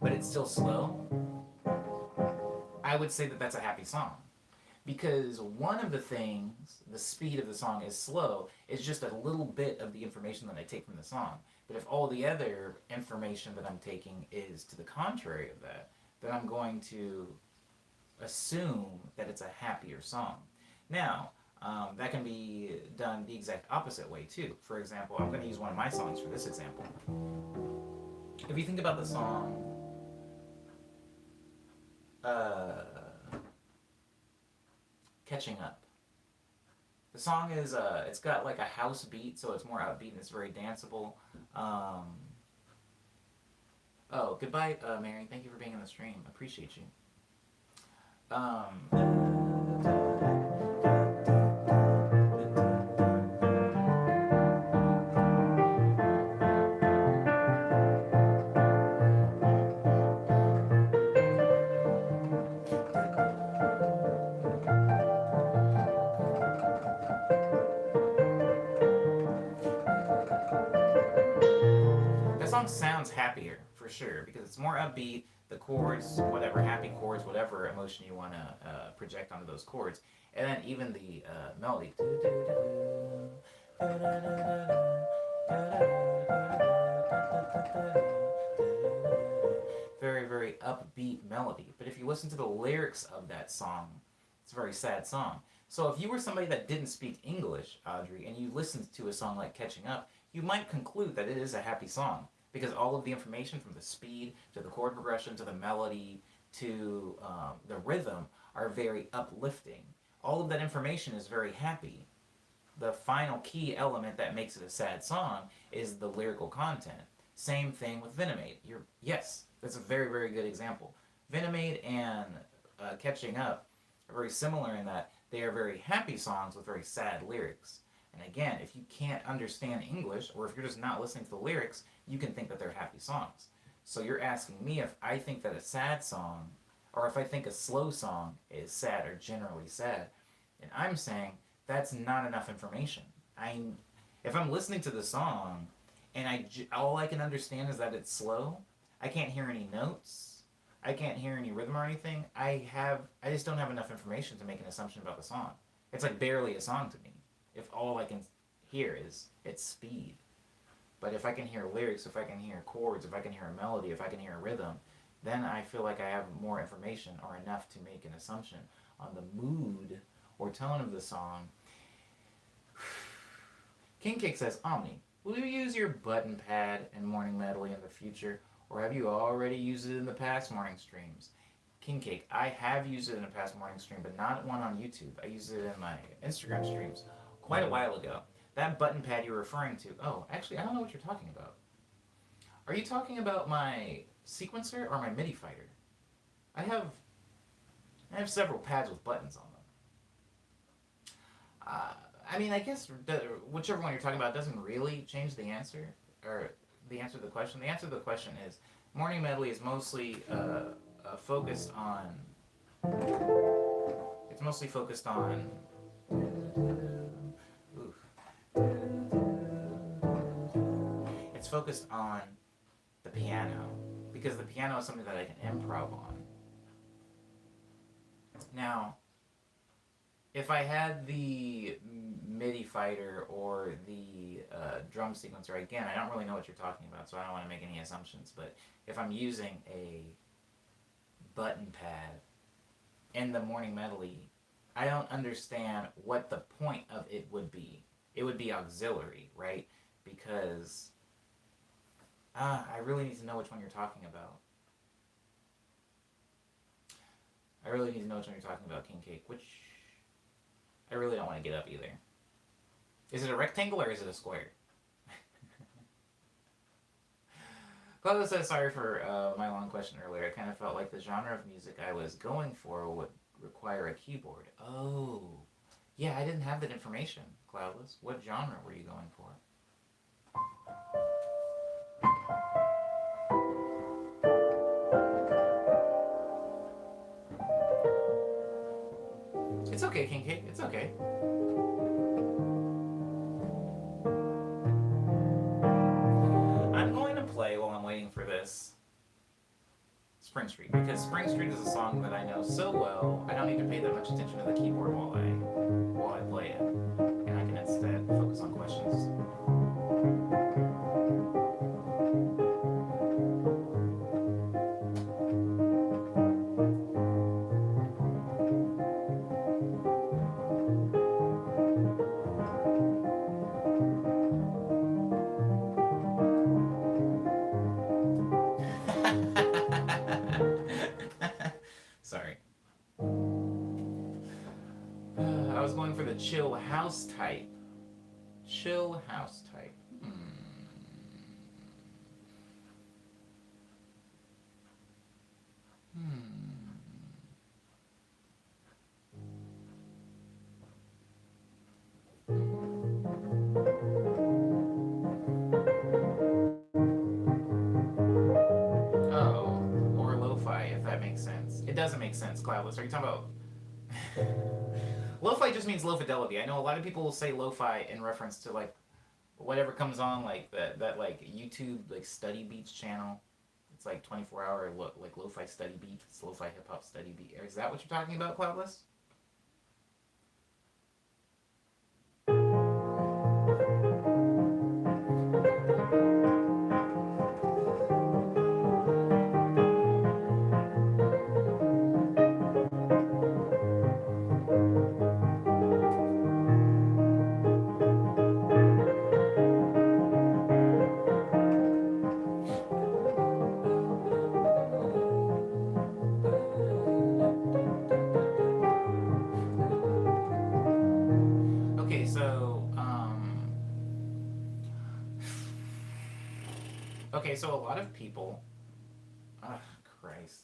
but it's still slow, I would say that that's a happy song. Because one of the things, the speed of the song is slow, is just a little bit of the information that I take from the song. But if all the other information that I'm taking is to the contrary of that, then I'm going to assume that it's a happier song. Now, that can be done the exact opposite way too. For example, I'm going to use one of my songs for this example. If you think about the song, Catching Up. The song is, it's got like a house beat, so it's more upbeat and it's very danceable. Oh, goodbye, Mary. Thank you for being in the stream. Appreciate you. That song sounds happier for sure because it's more upbeat. The chords, whatever happy chords, whatever emotion you want to project onto those chords, and then even the melody. Very, very upbeat melody. But if you listen to the lyrics of that song, it's a very sad song. So if you were somebody that didn't speak English, Audrey, and you listened to a song like Catching Up, you might conclude that it is a happy song because all of the information from the speed to the chord progression to the melody to the rhythm are very uplifting. All of that information is very happy. The final key element that makes it a sad song is the lyrical content. Same thing with Venomade. Yes, that's a very, very good example. Venomade and Catching Up are very similar in that they are very happy songs with very sad lyrics. And again, if you can't understand English, or if you're just not listening to the lyrics, you can think that they're happy songs. So you're asking me if I think that a sad song, or if I think a slow song is sad or generally sad, and I'm saying that's not enough information. If I'm listening to the song and all I can understand is that it's slow, I can't hear any notes, I can't hear any rhythm or anything. I just don't have enough information to make an assumption about the song. It's like barely a song to me if all I can hear is its speed. But if I can hear lyrics, if I can hear chords, if I can hear a melody, if I can hear a rhythm, then I feel like I have more information or enough to make an assumption on the mood or tone of the song. King Cake says, Omni, will you use your button pad in Morning Medley in the future, or have you already used it in the past morning streams? King Cake, I have used it in a past morning stream, but not one on YouTube. I used it in my Instagram streams quite a while ago. That button pad you're referring to, actually, I don't know what you're talking about. Are you talking about my sequencer or my MIDI fighter? I have several pads with buttons on them. I guess whichever one you're talking about doesn't really change the answer, or the answer to the question. The answer to the question is, Morning Medley is mostly focused on, it's focused on the piano, because the piano is something that I can improv on. Now, if I had the MIDI fighter or the drum sequencer, again, I don't really know what you're talking about, so I don't want to make any assumptions, but if I'm using a button pad in the Morning Medley, I don't understand what the point of it would be. It would be auxiliary, right? Because I really need to know which one you're talking about. I really need to know which one you're talking about, King Cake. Which I really don't want to get up either. Is it a rectangle or is it a square? Claudia says, sorry for my long question earlier. I kind of felt like the genre of music I was going for would require a keyboard. Oh. Yeah, I didn't have that information, Cloudless. What genre were you going for? It's okay, King Cake. It's okay. I'm going to play while I'm waiting for this Spring Street, because Spring Street is a song that I know so well, I don't need to pay that much attention to the keyboard while I play it. And I can instead focus on questions. Sorry. I was going for the chill house type. Chill house type. Oh, or lo-fi, if that makes sense. It doesn't make sense, Cloudless. Are you talking about... Lo-fi just means low fidelity. I know a lot of people will say lo-fi in reference to like whatever comes on, like that like YouTube like study beats channel. It's like 24-hour like lo-fi study beats. It's lo-fi hip hop study beat. Is that what you're talking about, Cloudless? okay, so a lot of people, oh, Christ.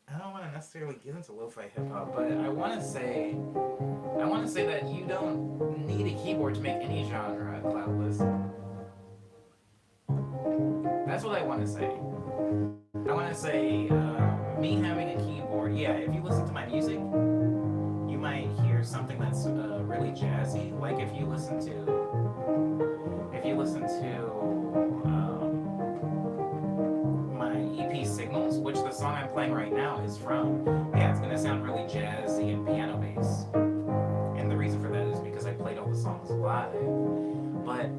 I don't want to necessarily get into lo-fi hip hop, but I want to say that you don't need a keyboard to make any genre cloudless. That's what I want to say. I want to say me having a keyboard. Yeah, if you listen to my music, you might hear something that's really jazzy. Like if you listen to my EP Signals, which the song I'm playing right now is from. Yeah, it's gonna sound really jazzy and piano bass. And the reason for that is because I played all the songs live. But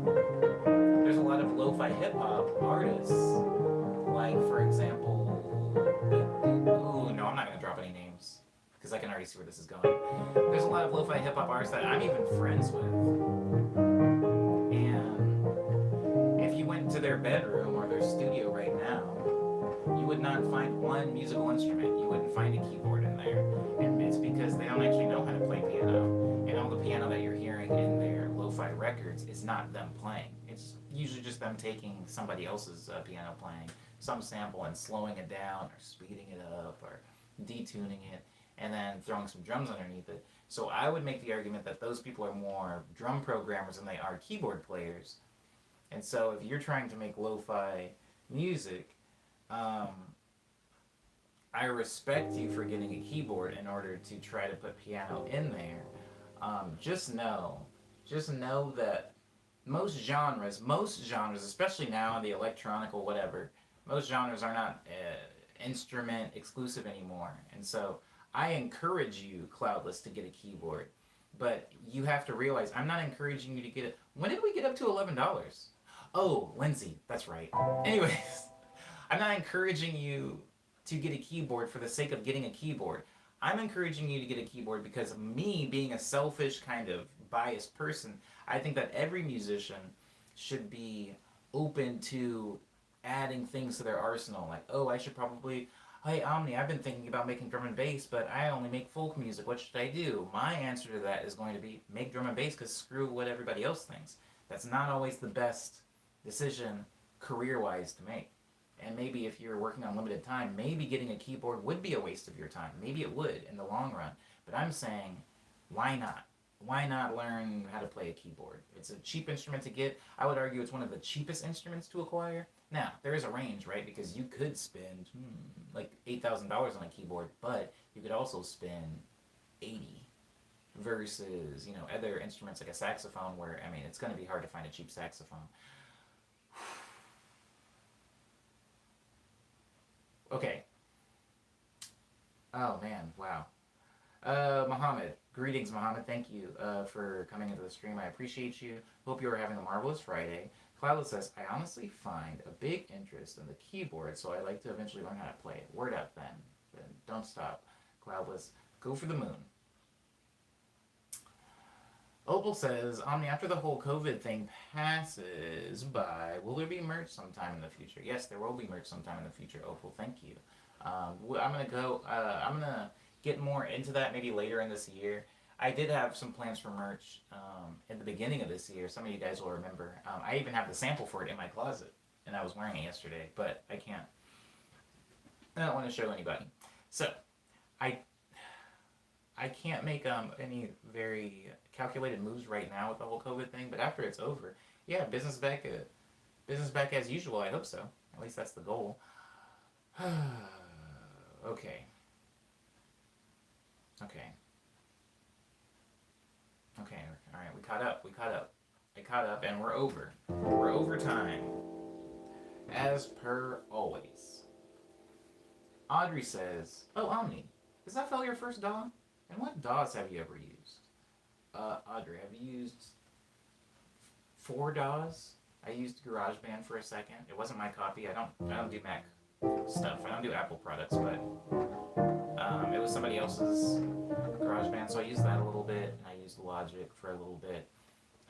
there's a lot of lo-fi hip hop artists, like for example, ooh, no, I'm not gonna drop any names because I can already see where this is going. There's a lot of lo-fi hip hop artists that I'm even friends with, and if you went to their bedroom or their studio right now, you would not find one musical instrument. You wouldn't find a keyboard in there, and it's because they don't actually know how to play piano. And all the piano that you're hearing in their lo-fi records is not them playing. It's usually just them taking somebody else's piano playing some sample and slowing it down or speeding it up or detuning it and then throwing some drums underneath it. So I would make the argument that those people are more drum programmers than they are keyboard players. And so if you're trying to make lo-fi music, I respect you for getting a keyboard in order to try to put piano in there. Just know that most genres, especially now in the electronic or whatever, most genres are not instrument exclusive anymore. And so I encourage you, Cloudless, to get a keyboard. But you have to realize I'm not encouraging you to get it. When did we get up to $11? Oh, Lindsay, that's right. Anyways, I'm not encouraging you to get a keyboard for the sake of getting a keyboard. I'm encouraging you to get a keyboard because me, being a selfish kind of biased person, I think that every musician should be open to adding things to their arsenal. Like, oh, I should probably, hey, Omni, I've been thinking about making drum and bass, but I only make folk music. What should I do? My answer to that is going to be make drum and bass because screw what everybody else thinks. That's not always the best decision career-wise to make. And maybe if you're working on limited time, maybe getting a keyboard would be a waste of your time. Maybe it would in the long run. But I'm saying, why not? Why not learn how to play a keyboard? It's a cheap instrument to get. I would argue it's one of the cheapest instruments to acquire. Now, there is a range, right? Because you could spend like $8,000 on a keyboard, but you could also spend 80 versus, other instruments like a saxophone where, it's going to be hard to find a cheap saxophone. Okay. Oh, man. Wow. Mohammed. Greetings, Mohammed. Thank you for coming into the stream. I appreciate you. Hope you are having a marvelous Friday. Cloudless says, I honestly find a big interest in the keyboard, so I'd like to eventually learn how to play it. Word up, then. Then don't stop. Cloudless, go for the moon. Opal says, Omni, after the whole COVID thing passes by, will there be merch sometime in the future? Yes, there will be merch sometime in the future, Opal. Thank you. I'm going to get more into that maybe later in this year. I did have some plans for merch in the beginning of this year. Some of you guys will remember. I even have the sample for it in my closet, and I was wearing it yesterday, but I don't want to show anybody. So, I can't make any very calculated moves right now with the whole COVID thing, but after it's over, yeah, business back as usual. I hope so. At least that's the goal. Okay. All right. We caught up. I caught up, and we're over. We're over time, as per always. Audrey says, "Oh, Omni, is that fell your first DAW? And what DAWs have you ever used?" Audrey, I've used 4 DAWs. I used GarageBand for a second. It wasn't my copy. I don't do Mac stuff. I don't do Apple products, but it was somebody else's GarageBand, so I used that a little bit, and I used Logic for a little bit.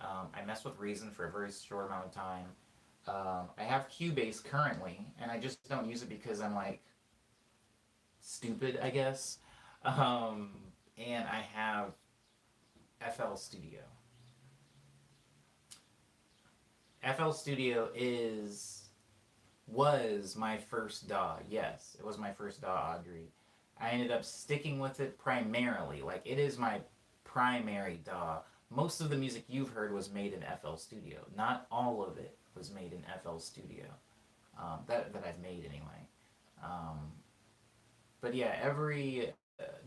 I messed with Reason for a very short amount of time. I have Cubase currently, and I just don't use it because I'm like stupid, I guess. And I have FL Studio. FL Studio was my first DAW. Yes, it was my first DAW, Audrey. I ended up sticking with it primarily. Like, it is my primary DAW. Most of the music you've heard was made in FL Studio. Not all of it was made in FL Studio. That I've made anyway. Um, but yeah, every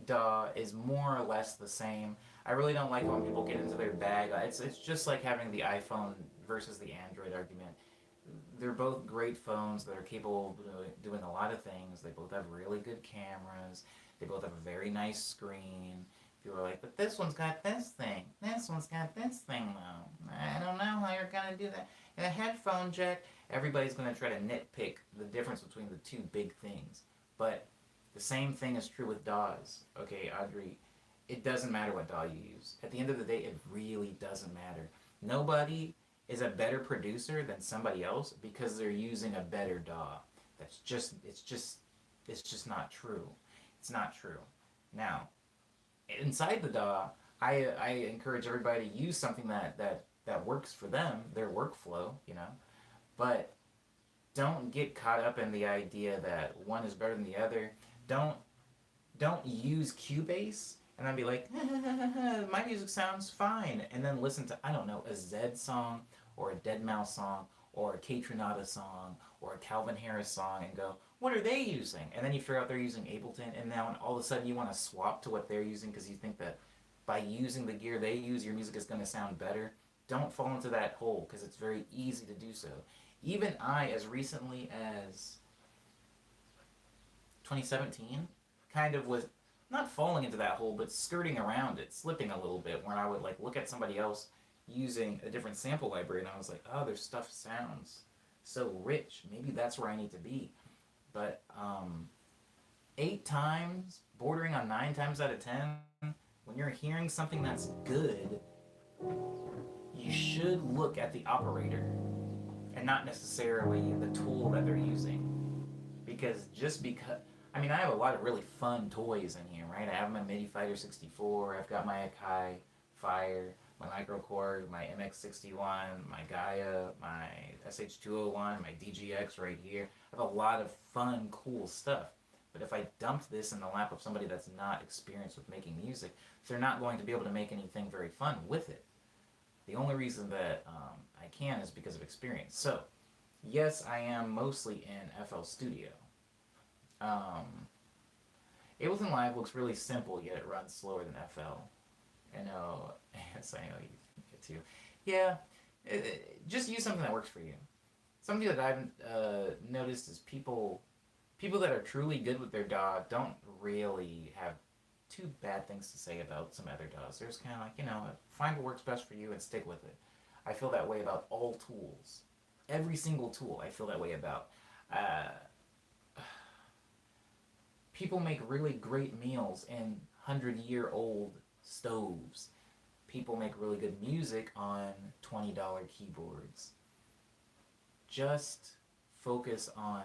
DAW is more or less the same. I really don't like when people get into their bag. It's just like having the iPhone versus the Android argument. They're both great phones that are capable of doing a lot of things. They both have really good cameras. They both have a very nice screen. People are like, but this one's got this thing. This one's got this thing, though. I don't know how you're going to do that. And a headphone jack, everybody's going to try to nitpick the difference between the two big things. But the same thing is true with DAWs. Okay, Audrey, it doesn't matter what DAW you use. At the end of the day, it really doesn't matter. Nobody is a better producer than somebody else because they're using a better DAW. It's just not true. It's not true. Now, inside the DAW, I encourage everybody to use something that works for them, their workflow, you know. But don't get caught up in the idea that one is better than the other. Don't use Cubase and then be like, my music sounds fine, and then listen to, I don't know, a Zed song or a deadmau five song or a Kaytranada song or a Calvin Harris song and go, what are they using? And then you figure out they're using Ableton, and now all of a sudden you want to swap to what they're using because you think that by using the gear they use, your music is going to sound better. Don't fall into that hole because it's very easy to do so. Even I, as recently as 2017, kind of was not falling into that hole, but skirting around it, slipping a little bit, where I would like look at somebody else using a different sample library, and I was like, oh, their stuff sounds so rich. Maybe that's where I need to be. But 8 times, bordering on 9 times out of 10, when you're hearing something that's good, you should look at the operator and not necessarily the tool that they're using. Because I mean, I have a lot of really fun toys in here, right? I have my MIDI Fighter 64, I've got my Akai Fire, my Microcord, my MX61, my Gaia, my SH201, my DGX right here. I have a lot of fun, cool stuff. But if I dumped this in the lap of somebody that's not experienced with making music, they're not going to be able to make anything very fun with it. The only reason that I can is because of experience. So, yes, I am mostly in FL Studio. Ableton Live looks really simple, yet it runs slower than FL. I know, yes, I know you think it too. Yeah, just use something that works for you. Something that I've noticed is people that are truly good with their DAW don't really have too bad things to say about some other DAWs. They're just kind of like, you know, find what works best for you and stick with it. I feel that way about all tools. Every single tool I feel that way about. People make really great meals in 100-year-old stoves. People make really good music on $20 keyboards. Just focus on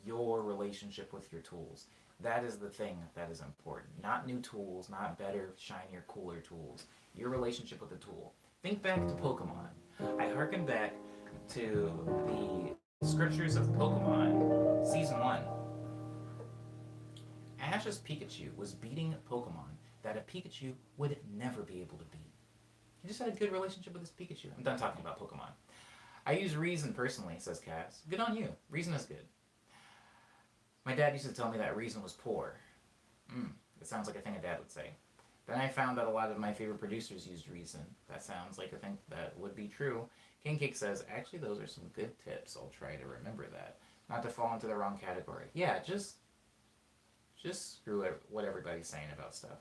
your relationship with your tools. That is the thing that is important. Not new tools, not better, shinier, cooler tools. Your relationship with the tool. Think back to Pokemon. I harken back to the scriptures of Pokemon, Season 1. Ash's Pikachu was beating Pokemon that a Pikachu would never be able to beat. He just had a good relationship with his Pikachu. I'm done talking about Pokemon. I use Reason personally, says Cass. Good on you. Reason is good. My dad used to tell me that Reason was poor. It sounds like a thing a dad would say. Then I found that a lot of my favorite producers used Reason. That sounds like a thing that would be true. King Cake says, actually those are some good tips. I'll try to remember that. Not to fall into the wrong category. Yeah, just screw it, what everybody's saying about stuff.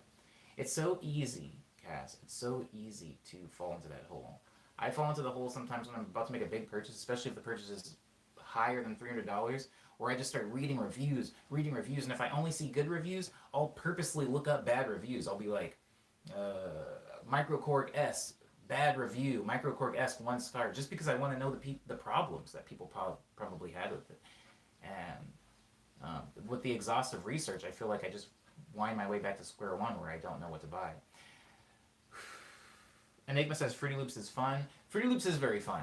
It's so easy, Cass. It's so easy to fall into that hole. I fall into the hole sometimes when I'm about to make a big purchase, especially if the purchase is higher than $300, where I just start reading reviews, and if I only see good reviews, I'll purposely look up bad reviews. I'll be like, Microcorg S, bad review, Microcorg S, 1 star, just because I want to know the problems that people probably had with it. And with the exhaustive research, I feel like I just wind my way back to square one where I don't know what to buy. Enigma says Fruity Loops is fun. Fruity Loops is very fun.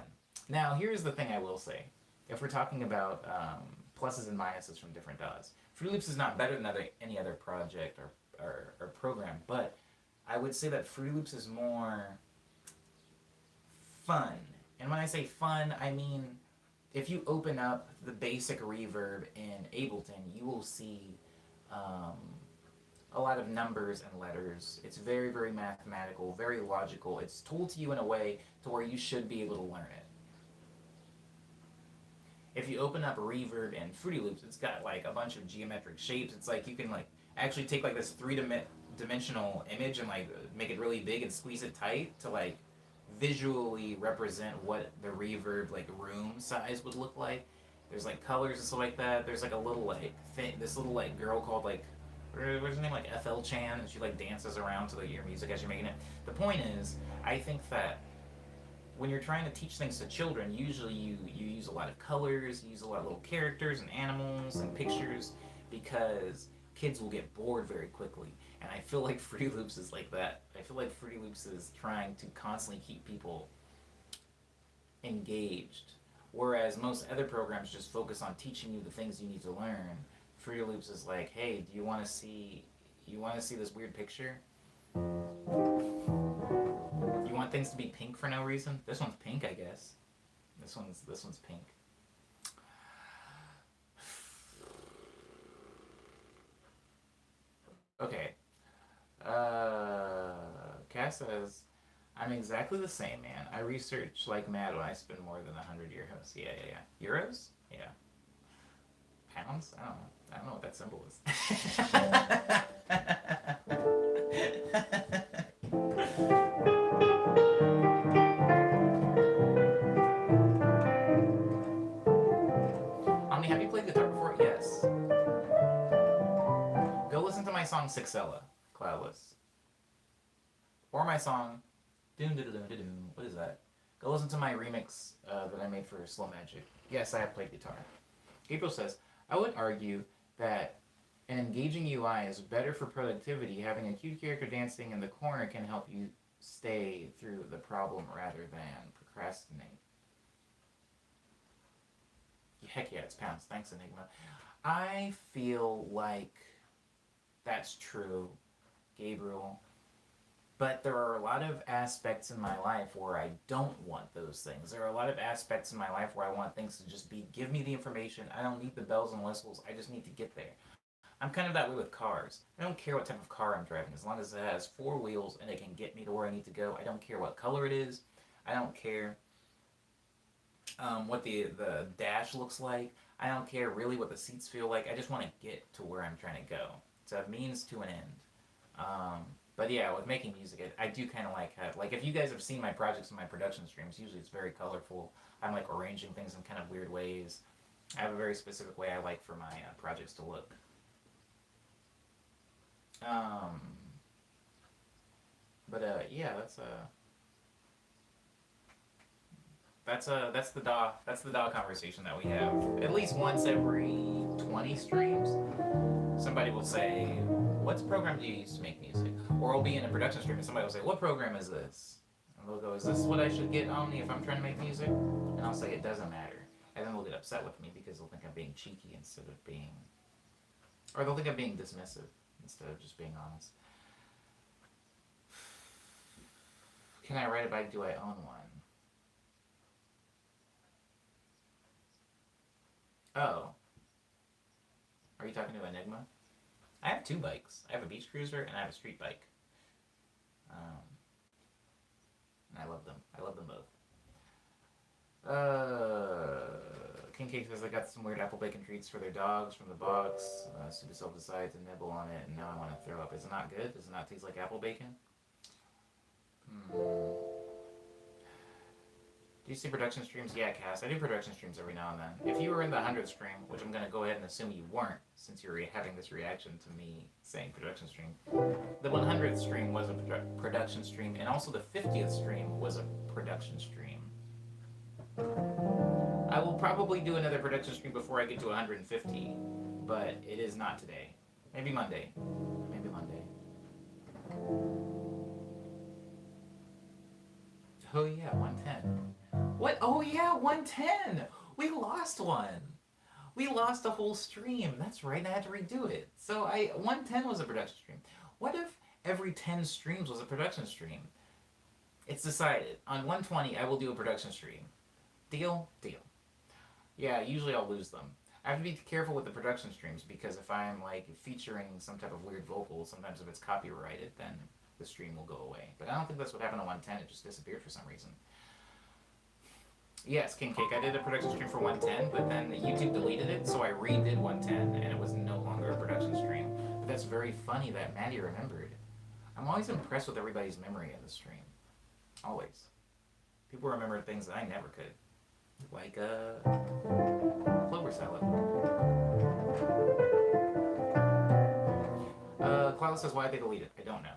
Now, here's the thing I will say. If we're talking about pluses and minuses from different DAWs, Fruity Loops is not better than any other project or program, but I would say that Fruity Loops is more fun. And when I say fun, I mean if you open up the basic reverb in Ableton, you will see um, a lot of numbers and letters. It's very, very mathematical, very logical. It's told to you in a way to where you should be able to learn it. If you open up Reverb and Fruity Loops, it's got like a bunch of geometric shapes. It's like you can like actually take like this three-dimensional image and like make it really big and squeeze it tight to like visually represent what the reverb like room size would look like. There's like colors and stuff like that. There's like a little like this little like girl called like what's her name, like FL Chan, and she like dances around to your music as you're making it. The point is, I think that when you're trying to teach things to children, usually you use a lot of colors, you use a lot of little characters and animals and pictures because kids will get bored very quickly. And I feel like Fruity Loops is like that. I feel like Fruity Loops is trying to constantly keep people engaged. Whereas most other programs just focus on teaching you the things you need to learn. Fruity Loops is like, hey, do you want to see this weird picture? You want things to be pink for no reason? This one's pink, I guess. This one's pink. Okay. Cass says, I'm exactly the same, man. I research like mad when I spend more than 100 euros. Yeah. Euros? Yeah. Pounds? I don't know. I don't know what that symbol is. Omni, have you played guitar before? Yes. Go listen to my song Sixella, Cloudless. Or my song what is that? Go listen to my remix that I made for Slow Magic. Yes, I have played guitar. April says, I would argue that an engaging UI is better for productivity. Having a cute character dancing in the corner can help you stay through the problem rather than procrastinate. Heck yeah, it's pounds. Thanks, Enigma. I feel like that's true, Gabriel. But there are a lot of aspects in my life where I don't want those things. There are a lot of aspects in my life where I want things to just be, give me the information. I don't need the bells and whistles. I just need to get there. I'm kind of that way with cars. I don't care what type of car I'm driving. As long as it has 4 wheels and it can get me to where I need to go. I don't care what color it is. I don't care what the dash looks like. I don't care really what the seats feel like. I just want to get to where I'm trying to go. It's a means to an end. But yeah, with making music, I do kind of like how, like if you guys have seen my projects and my production streams, usually it's very colorful. I'm like arranging things in kind of weird ways. I have a very specific way I like for my projects to look. Yeah, that's the DAW conversation that we have at least once every 20 streams. Somebody will say, "What program do you use to make music?" Or we'll be in a production stream and somebody will say, "What program is this?" And they'll go, "Is this what I should get, Omni, if I'm trying to make music?" And I'll say, "It doesn't matter." And then they'll get upset with me because they'll think I'm being cheeky instead of being, or they'll think I'm being dismissive instead of just being honest. Can I ride a bike? Do I own one? Oh. Are you talking to Enigma? I have 2 bikes. I have a beach cruiser and I have a street bike. And I love them. I love them both. King Cake says I got some weird apple bacon treats for their dogs from the box. Super Self decided to nibble on it and now I want to throw up. Is it not good? Does it not taste like apple bacon? Do you see production streams? Yeah, Cass. I do production streams every now and then. If you were in the 100th stream, which I'm going to go ahead and assume you weren't, since you're having this reaction to me saying production stream, the 100th stream was a production stream, and also the 50th stream was a production stream. I will probably do another production stream before I get to 150, but it is not today. Maybe Monday. Maybe Monday. Oh yeah, 110. What Oh yeah, 110. We lost one. We lost a whole stream. That's right. I had to redo it. So I 110 was a production stream. What if every 10 streams was a production stream? It's decided. On 120, I will do a production stream. Deal? Deal. Yeah, usually I'll lose them. I have to be careful with the production streams because if I'm like featuring some type of weird vocal, sometimes if it's copyrighted, then the stream will go away. But I don't think that's what happened on 110. It just disappeared for some reason. Yes, King Cake. I did a production stream for 110, but then YouTube deleted it, so I redid 110, and it was no longer a production stream. But that's very funny that Maddie remembered. I'm always impressed with everybody's memory of the stream. Always. People remember things that I never could. Like, Clover Salad. Cloud says, why did they delete it? I don't know.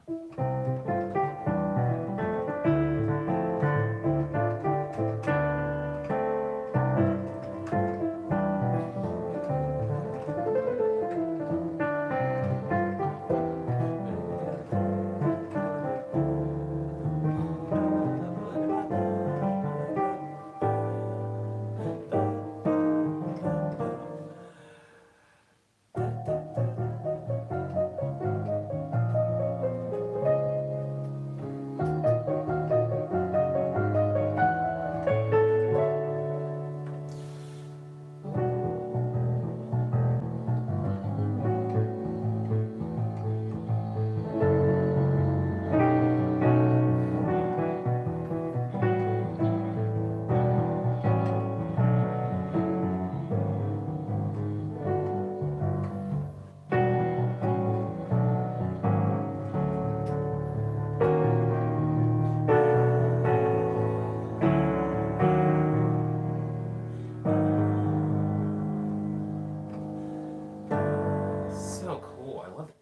So cool. I love it.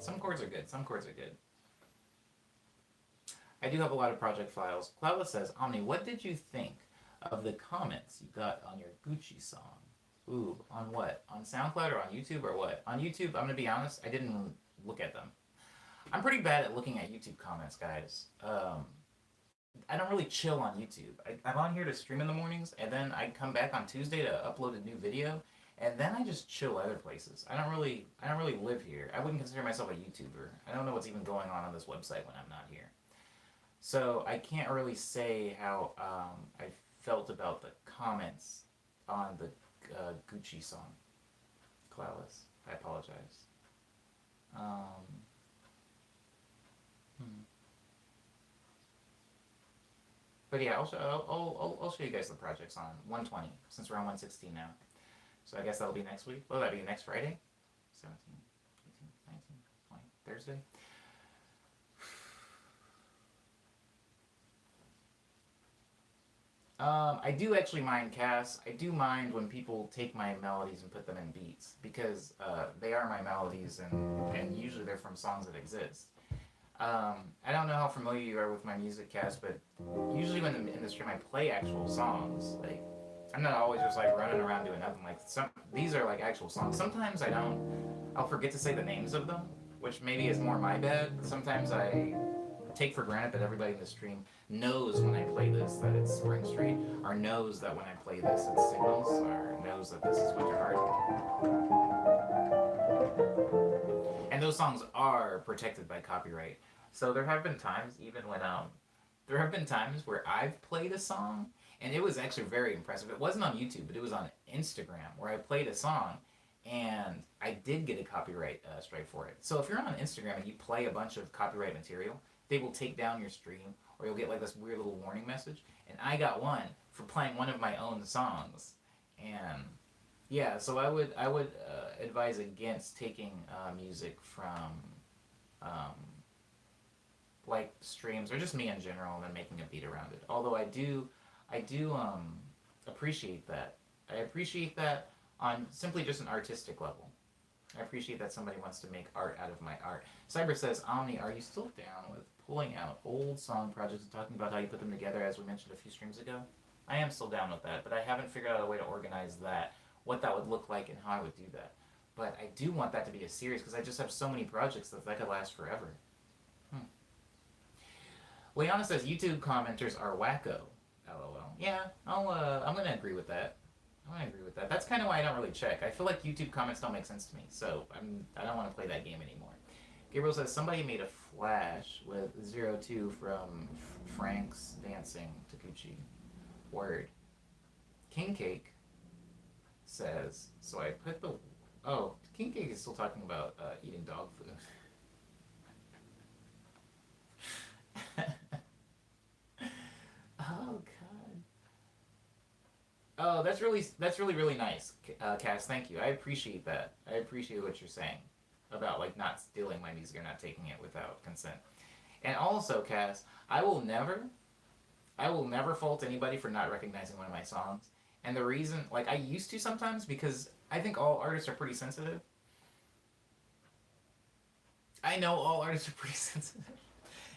Some chords are good. Some chords are good. I do have a lot of project files. Cloudless says, Omni, what did you think of the comments you got on your Gucci song? Ooh, on what? On SoundCloud or on YouTube or what? On YouTube, I'm going to be honest, I didn't look at them. I'm pretty bad at looking at YouTube comments, guys. I don't really chill on YouTube. I'm on here to stream in the mornings, and then I come back on Tuesday to upload a new video, and then I just chill other places. I don't really live here. I wouldn't consider myself a YouTuber. I don't know what's even going on this website when I'm not here. So I can't really say how I felt about the comments on the Gucci song, Cloudless. I apologize. But yeah, I'll show you guys the projects on 120 since we're on 116 now. So I guess that'll be next week. Well, that'll be next Friday, 17, 18, 19, 20, Thursday. I do actually mind Cass. I do mind when people take my melodies and put them in beats because they are my melodies and usually they're from songs that exist. I don't know how familiar you are with my music, Cass, but usually when in the stream I play actual songs. Like, I'm not always just like running around doing nothing. Like, these are like actual songs. Sometimes I'll forget to say the names of them, which maybe is more my bad. Sometimes I take for granted that everybody in the stream knows when I play this that it's Spring Street, or knows that when I play this it's Signals, or knows that this is Winter Heart. And those songs are protected by copyright. So there have been times, even when there have been times where I've played a song, and it was actually very impressive. It wasn't on YouTube, but it was on Instagram, where I played a song, and I did get a copyright strike for it. So if you're on Instagram and you play a bunch of copyright material, they will take down your stream, or you'll get like this weird little warning message. And I got one for playing one of my own songs, and yeah, so I would advise against taking music from like streams or just me in general and then making a beat around it. Although I do appreciate that. I appreciate that on simply just an artistic level. I appreciate that somebody wants to make art out of my art. Cyber says, Omni, are you still down with pulling out old song projects and talking about how you put them together, as we mentioned a few streams ago? I am still down with that, but I haven't figured out a way to organize that, what that would look like and how I would do that. But I do want that to be a series because I just have so many projects that could last forever. Leona says, YouTube commenters are wacko. LOL. Yeah, I'm gonna agree with that. I'm gonna agree with that. That's kind of why I don't really check. I feel like YouTube comments don't make sense to me, so I don't want to play that game anymore. Gabriel says somebody made a flash with 02 from Frank's dancing Takuchi. Word. King Cake says so. I put the King Cake is still talking about eating dog food. Oh God. Oh, that's really really nice, Cass. Thank you. I appreciate that. I appreciate what you're saying about like not stealing my music or not taking it without consent. And also, Cass, I will never fault anybody for not recognizing one of my songs. And the reason, like, I used to sometimes because I think all artists are pretty sensitive. I know all artists are pretty sensitive.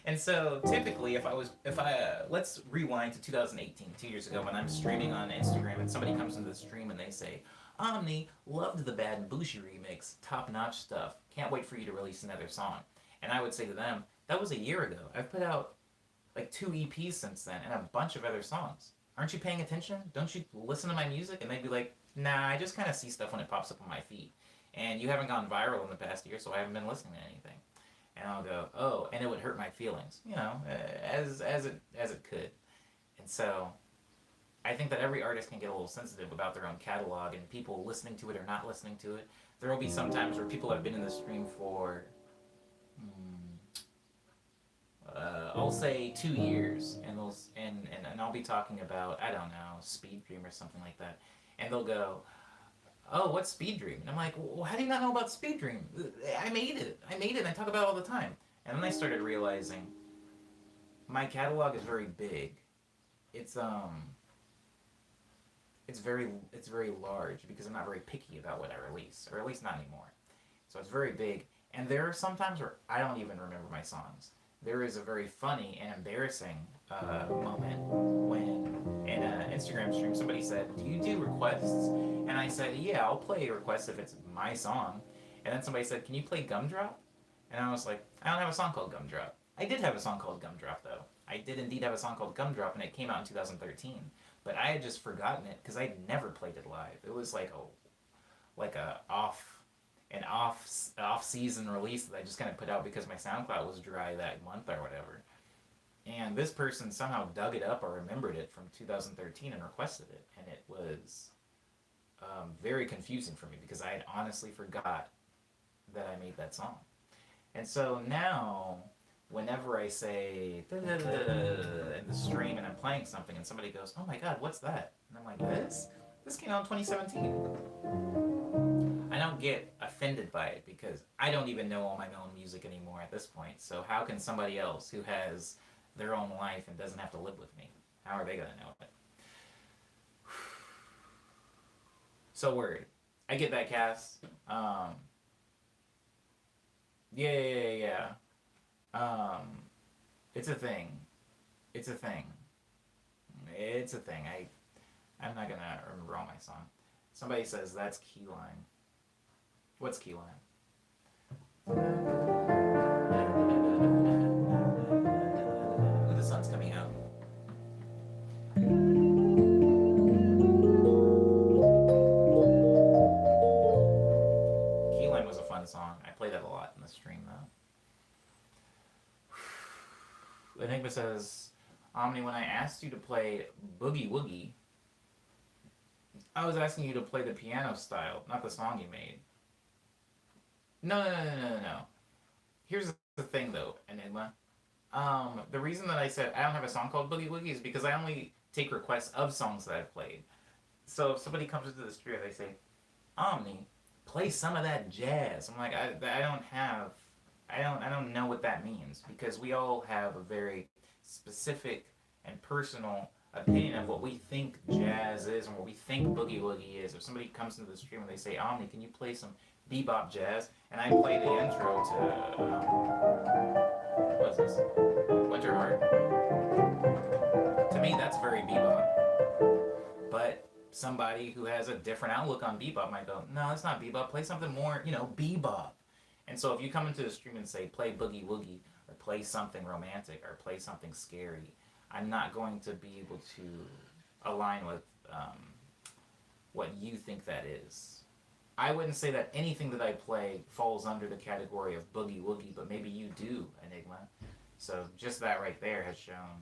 And so typically, if I, let's rewind to 2018, 2 years ago, when I'm streaming on Instagram and somebody comes into the stream and they say, Omni, loved the Bad and Bougie remix, top notch stuff, can't wait for you to release another song. And I would say to them, that was a year ago. I've put out like 2 EPs since then and a bunch of other songs. Aren't you paying attention? Don't you listen to my music? And they'd be like, nah, I just kind of see stuff when it pops up on my feed. And you haven't gone viral in the past year, so I haven't been listening to anything. And I'll go, oh, and it would hurt my feelings, as it could. And so I think that every artist can get a little sensitive about their own catalog and people listening to it or not listening to it. There will be some times where people have been in the stream for, I'll say 2 years, and those and I'll be talking about I don't know Speed Dream or something like that, and they'll go, oh, what's Speed Dream? And I'm like, well, how do you not know about Speed Dream? I made it. And I talk about it all the time. And then I started realizing my catalog is very big. It's it's very large because I'm not very picky about what I release, or at least not anymore. So it's very big. And there are some times where I don't even remember my songs. There is a very funny and embarrassing moment when in an Instagram stream somebody said, "Do you do requests?" And I said, "Yeah, I'll play a request if it's my song." And then somebody said, "Can you play Gumdrop?" And I was like, "I don't have a song called Gumdrop." I did have a song called Gumdrop though. I did indeed have a song called Gumdrop, and it came out in 2013. But I had just forgotten it because I'd never played it live. It was like a off season release that I just kind of put out because my SoundCloud was dry that month or whatever. And this person somehow dug it up or remembered it from 2013 and requested it, and it was very confusing for me because I had honestly forgot that I made that song. And so now, whenever I say in the stream and I'm playing something and somebody goes, "Oh my God, what's that?" and I'm like, "This came out in 2017." I don't get offended by it because I don't even know all my own music anymore at this point. So how can somebody else who has their own life and doesn't have to live with me, how are they gonna know it? So word, I get that, Cass. Yeah. It's a thing. It's a thing. It's a thing. I'm not gonna remember all my song. Somebody says that's Keyline. What's Keyline? Ooh, the sun's coming out. Keyline was a fun song. I played that a lot in the stream though. Enigma says, Omni, when I asked you to play Boogie Woogie, I was asking you to play the piano style, not the song you made. No. Here's the thing though, Enigma. The reason that I said I don't have a song called Boogie Woogie is because I only take requests of songs that I've played. So if somebody comes into the stream, they say, Omni, play some of that jazz. I'm like, I don't know what that means because we all have a very specific and personal opinion of what we think jazz is and what we think boogie woogie is. If somebody comes into the stream and they say, Omni, can you play some bebop jazz? And I play the intro to, what's this? Winter Heart. To me, that's very bebop. But somebody who has a different outlook on bebop might go, no, it's not bebop. Play something more, bebop. And so if you come into the stream and say, play boogie woogie, or play something romantic, or play something scary, I'm not going to be able to align with what you think that is. I wouldn't say that anything that I play falls under the category of boogie woogie, but maybe you do, Enigma. So just that right there has shown,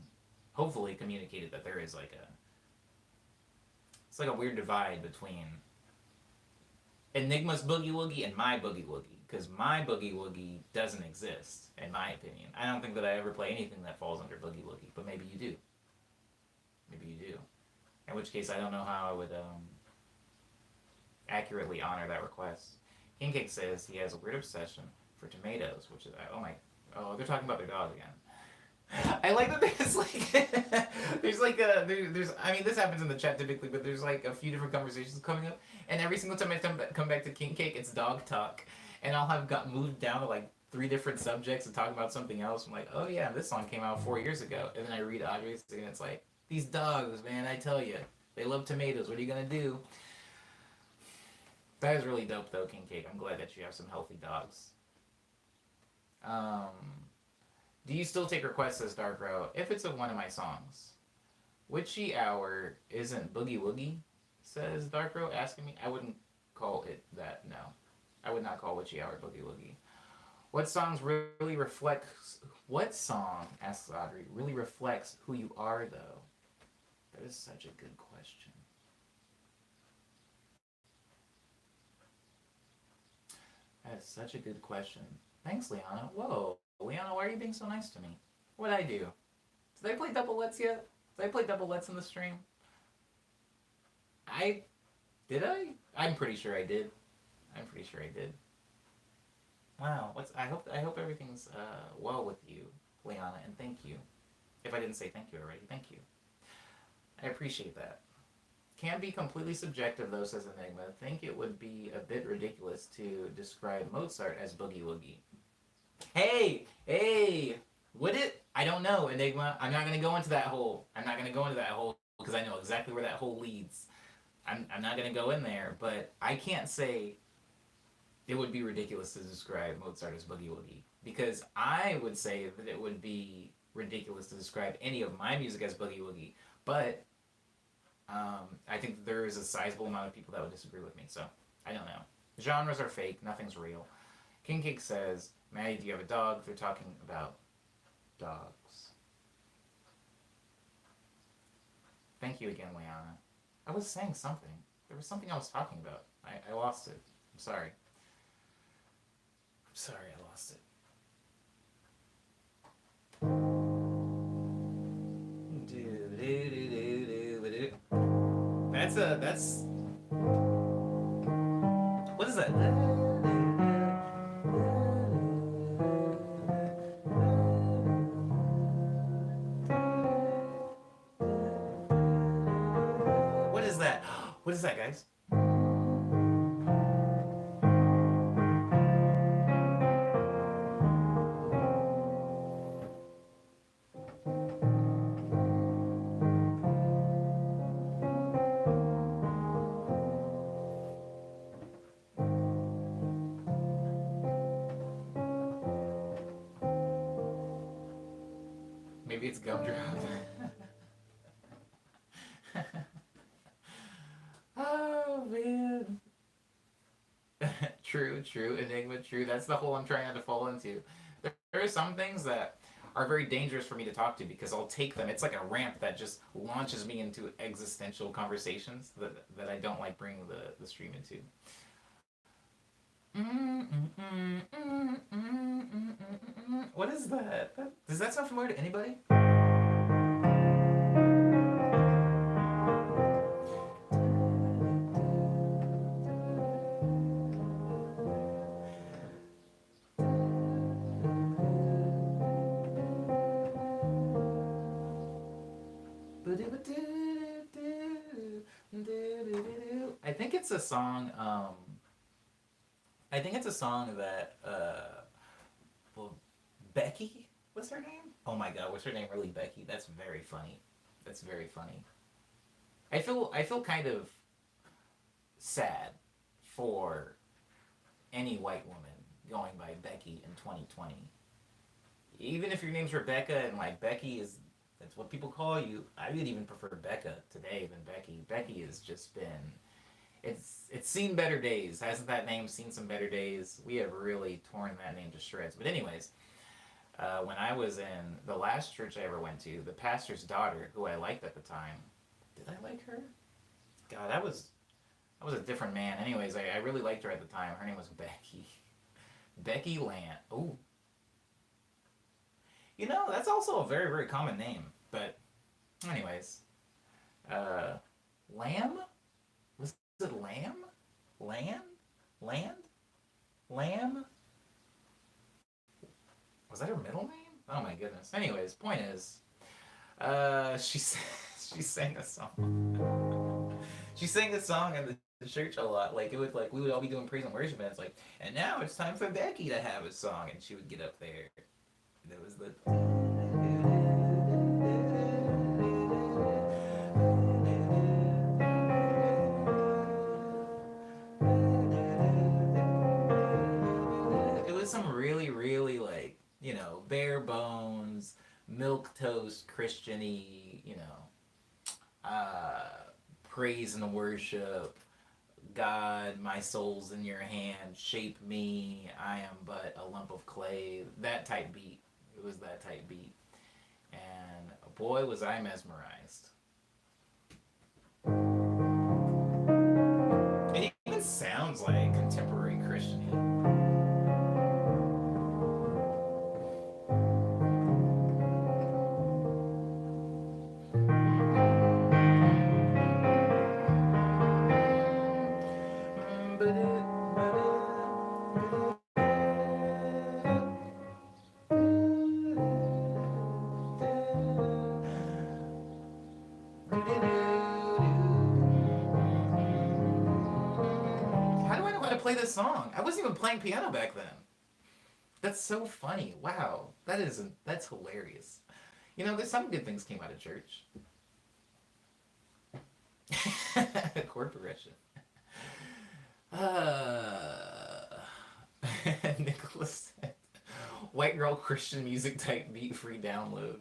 hopefully, communicated that there is like a, it's like a weird divide between Enigma's boogie woogie and my boogie woogie, because my boogie woogie doesn't exist, in my opinion. I don't think that I ever play anything that falls under boogie woogie, but maybe you do. Maybe you do. In which case, I don't know how I would accurately honor that request. King Cake says he has a weird obsession for tomatoes, which is, oh my, oh, they're talking about their dog again. I like that there's like there's like there's I mean, this happens in the chat typically, but there's like a few different conversations coming up, and every single time I come back to King Cake, it's dog talk, and I'll have got moved down to like 3 different subjects and talk about something else. I'm like, oh yeah, this song came out 4 years ago, and then I read Audrey's and it's like, these dogs, man, I tell you, they love tomatoes. What are you gonna do? That is really dope though, King Cake. I'm glad that you have some healthy dogs. Do you still take requests as Dark Row if it's of one of my songs? Witchy Hour isn't Boogie Woogie, says Dark Row, asking me. I wouldn't call it that, no. I would not call Witchy Hour Boogie Woogie. What songs really reflects, what song, asks Audrey, really reflects who you are, though? That is such a good question. That is such a good question. Thanks, Liana. Whoa, Liana, why are you being so nice to me? What'd I do? Did I play double lets yet? Did I play double lets in the stream? Did I? I'm pretty sure I did. I'm pretty sure I did. Wow. I hope everything's well with you, Liana, and thank you. If I didn't say thank you already, thank you. I appreciate that. Can be completely subjective, though, says Enigma. Think it would be a bit ridiculous to describe Mozart as boogie woogie. Hey, would it? I don't know, Enigma. I'm not gonna go into that hole. I'm not gonna go into that hole because I know exactly where that hole leads. I'm not gonna go in there, but I can't say it would be ridiculous to describe Mozart as boogie woogie, because I would say that it would be ridiculous to describe any of my music as boogie woogie, but I think there is a sizable amount of people that would disagree with me, so I don't know. Genres are fake, nothing's real. King Cake says, Maddie, do you have a dog? They're talking about dogs. Thank you again, Liana. I was saying something. There was something I was talking about. I lost it. I'm sorry. I'm sorry I lost it. That's what is that? What is that? What is that, guys? Maybe it's Gumdrop. Oh, man. True, Enigma, true. That's the hole I'm trying not to fall into. There are some things that are very dangerous for me to talk to because I'll take them. It's like a ramp that just launches me into existential conversations that I don't like bringing the stream into. What is that? Does that sound familiar to anybody? I think it's a song. I think it's a song that well, Becky was her name. Oh my God, was her name really Becky? That's very funny. That's very funny. I feel kind of sad for any white woman going by Becky in 2020. Even if your name's Rebecca and like Becky is That's what people call you. I would even prefer Becca today than Becky. Becky has just been it's seen better days. Hasn't that name seen some better days? We have really torn that name to shreds. But anyways, when I was in the last church I ever went to, the pastor's daughter, who I liked at the time, did I like her? God, I was a different man. Anyways, I really liked her at the time. Her name was Becky. Becky Lant. Oh, that's also a very very common name. But anyways, uh, Lamb. Was it Lamb? Land? Land? Lamb? Was that her middle name? Oh my goodness. Anyways, point is, she she sang a song. She sang a song in the church a lot. Like it was like we would all be doing praise and worship, and it's like, and now it's time for Becky to have a song, and she would get up there. And it was the. It was some really, really like bare bones, milk toast Christiany, praise and worship. God, my soul's in your hand. Shape me. I am but a lump of clay. That type beat. It was that type beat, and boy was I mesmerized. It even sounds like contemporary Christian. How do I know how to play this song? I wasn't even playing piano back then. That's so funny. Wow. That's hilarious. There's some good things came out of church. Chord progression. Uh, Nicholas said, "White girl Christian music type beat free download."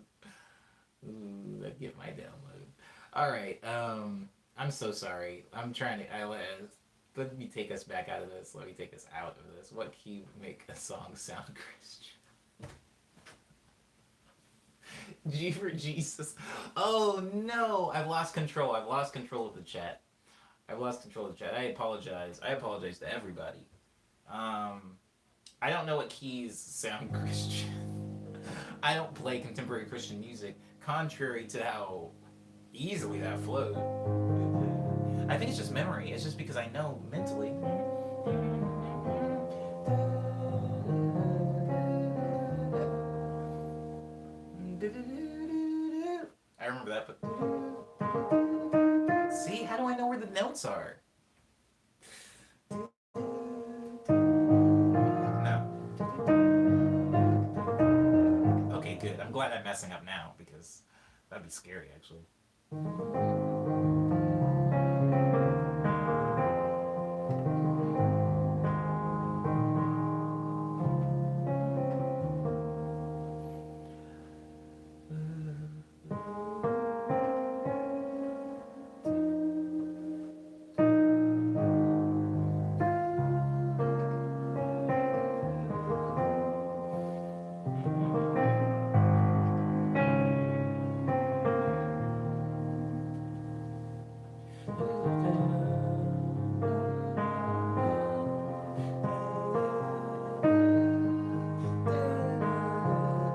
Ooh, I'd get my download. All right. I'm so sorry. I'm trying to. Let me take us back out of this. Let me take us out of this. What can you make a song sound Christian? G for Jesus. Oh no! I've lost control. I've lost control of the chat. I've lost control of the chat. I apologize. I apologize to everybody. I don't know what keys sound Christian. I don't play contemporary Christian music, contrary to how easily that flowed. I think it's just memory. It's just because I know mentally. I remember that, but see, how do I know where the notes are? No. Okay, good. I'm glad I'm messing up now because that'd be scary, actually.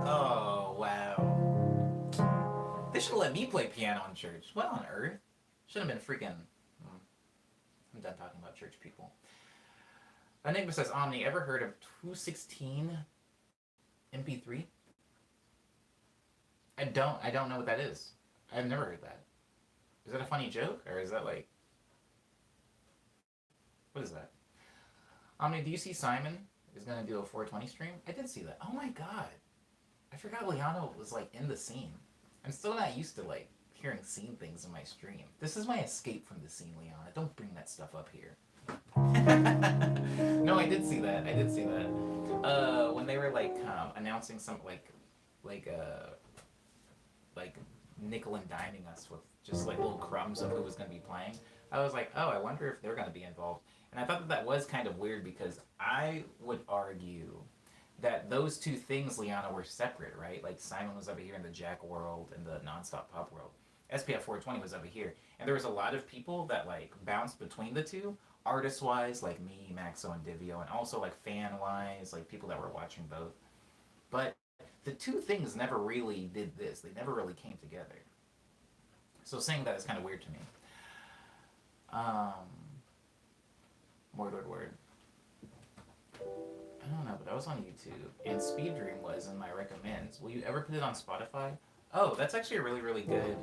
Oh, wow. They should have let me play piano in church. What on earth? Should have been freaking. I'm done talking about church people. Enigma says, Omni, ever heard of 216 MP3? I don't know what that is. I've never heard that. Is that a funny joke? Or is that like. What is that? Omni, do you see Simon is going to do a 420 stream? I did see that. Oh my god. I forgot Liano was like in the scene. I'm still not used to like hearing scene things in my stream. This is my escape from the scene, Liana. Don't bring that stuff up here. No, I did see that. I did see that. When they were like announcing some like like nickel and diming us with just like little crumbs of who was going to be playing. I was like, oh, I wonder if they're going to be involved. And I thought that that was kind of weird because I would argue that those two things, Liana, were separate, right? Like Simon was over here in the Jack world and the nonstop pop world. SPF 420 was over here, and there was a lot of people that like bounced between the two, artist wise, like me, Maxo, and Divio, and also like fan wise, like people that were watching both. But the two things never really did this. They never really came together. So saying that is kind of weird to me. Um, word. I don't know, but I was on YouTube, and Speed Dream was in my recommends. Will you ever put it on Spotify? Oh, that's actually a really, really good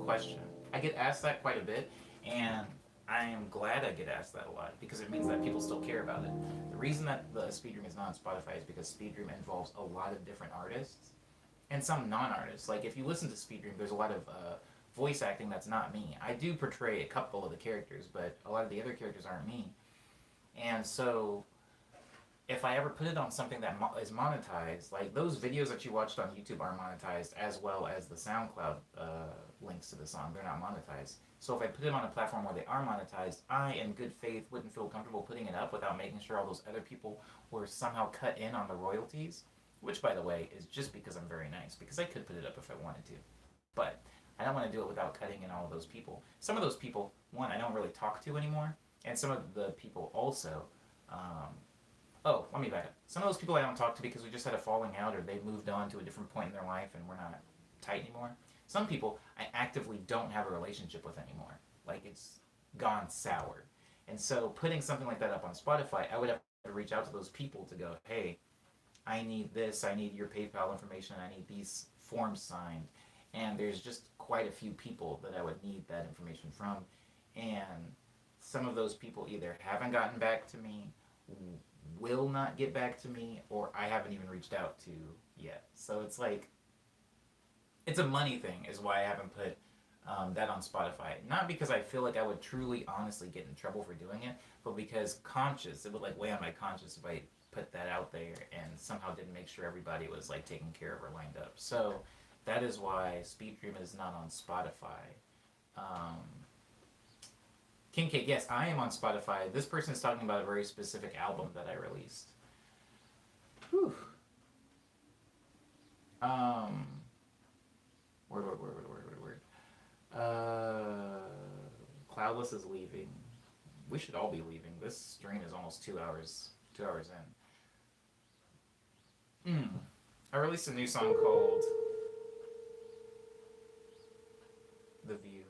question. I get asked that quite a bit, and I am glad I get asked that a lot because it means that people still care about it. The reason that the Speed Dream is not on Spotify is because Speed Dream involves a lot of different artists and some non-artists. Like if you listen to Speed Dream, there's a lot of voice acting that's not me. I do portray a couple of the characters, but a lot of the other characters aren't me. And so if I ever put it on something that is monetized, like those videos that you watched on YouTube are monetized, as well as the SoundCloud links to the song, they're not monetized. So if I put it on a platform where they are monetized, I, in good faith, wouldn't feel comfortable putting it up without making sure all those other people were somehow cut in on the royalties, which, by the way, is just because I'm very nice, because I could put it up if I wanted to. But I don't want to do it without cutting in all of those people. Some of those people, one, I don't really talk to anymore, and some of the people also, oh, let me back up. Some of those people I don't talk to because we just had a falling out or they moved on to a different point in their life and we're not tight anymore. Some people I actively don't have a relationship with anymore. Like it's gone sour. And so putting something like that up on Spotify, I would have to reach out to those people to go, hey, I need this, I need your PayPal information, I need these forms signed. And there's just quite a few people that I would need that information from. And some of those people either haven't gotten back to me, will not get back to me, or I haven't even reached out to yet. So it's like, it's a money thing is why I haven't put that on Spotify. Not because I feel like I would truly, honestly get in trouble for doing it, but because it would like weigh on my conscience if I put that out there and somehow didn't make sure everybody was like taken care of or lined up. So that is why Speed Dream is not on Spotify. King Cake, yes, I am on Spotify. This person is talking about a very specific album that I released. Whew. Word. Cloudless is leaving. We should all be leaving. This stream is almost 2 hours in. I released a new song called The View.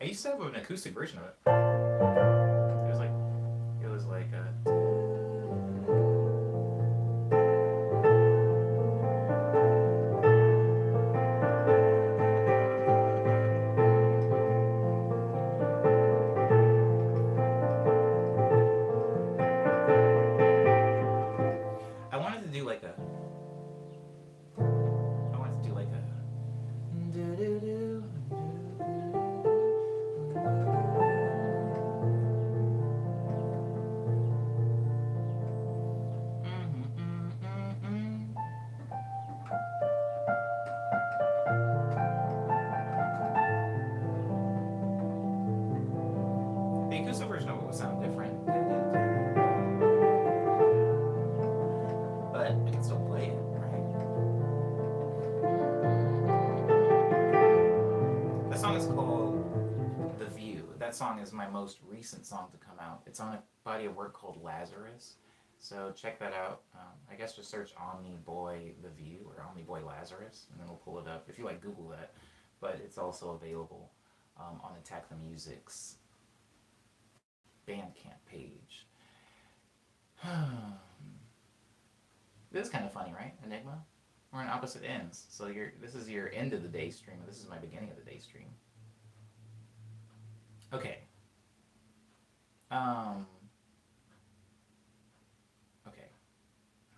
I used to have an acoustic version of it. It was like a... I wanted to do like a... The acoustic version of it would sound different. But I can still play it, right? The song is called The View. That song is my most recent song to come out. It's on a body of work called Lazarus. So check that out. I guess just search Omni Boy The View or Omni Boy Lazarus, and then it'll pull it up if you like Google that. But it's also available on Attack the Music's Bandcamp page. This is kind of funny, right, Enigma? We're on opposite ends. So this is your end of the day stream, and this is my beginning of the day stream. Okay. Okay.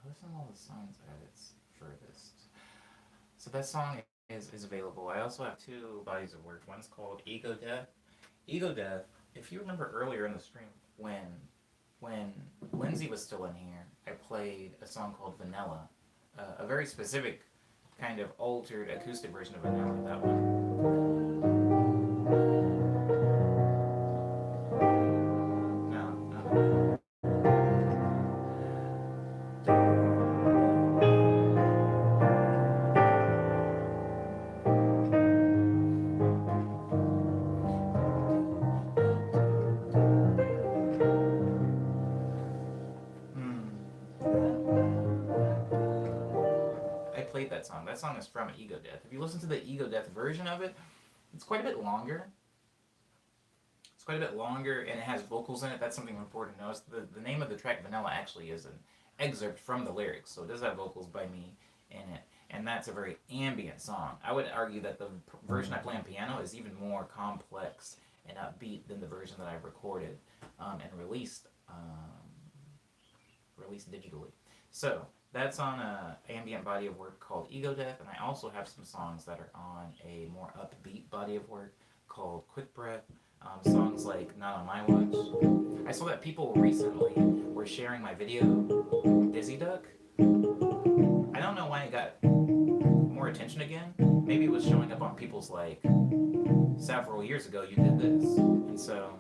Listen to all the songs at its furthest. So that song is available. I also have two bodies of work. One's called Ego Death. Ego Death, if you remember earlier in the stream, when Lindsay was still in here, I played a song called Vanilla, a very specific kind of altered acoustic version of Vanilla. That one. No, no. I played that song. That song is from Ego Death. If you listen to the Ego Death version of it, it's quite a bit longer. It's quite a bit longer, and it has vocals in it. That's something important to notice. The name of the track, Vanilla, actually is an excerpt from the lyrics, so it does have vocals by me in it. And that's a very ambient song. I would argue that the version I play on piano is even more complex and upbeat than the version that I recorded and released digitally. So that's on a ambient body of work called Ego Death, and I also have some songs that are on a more upbeat body of work called Quick Breath. Songs like Not on My Watch. I saw that people recently were sharing my video, Dizzy Duck. I don't know why it got more attention again. Maybe it was showing up on people's like several years ago you did this. And so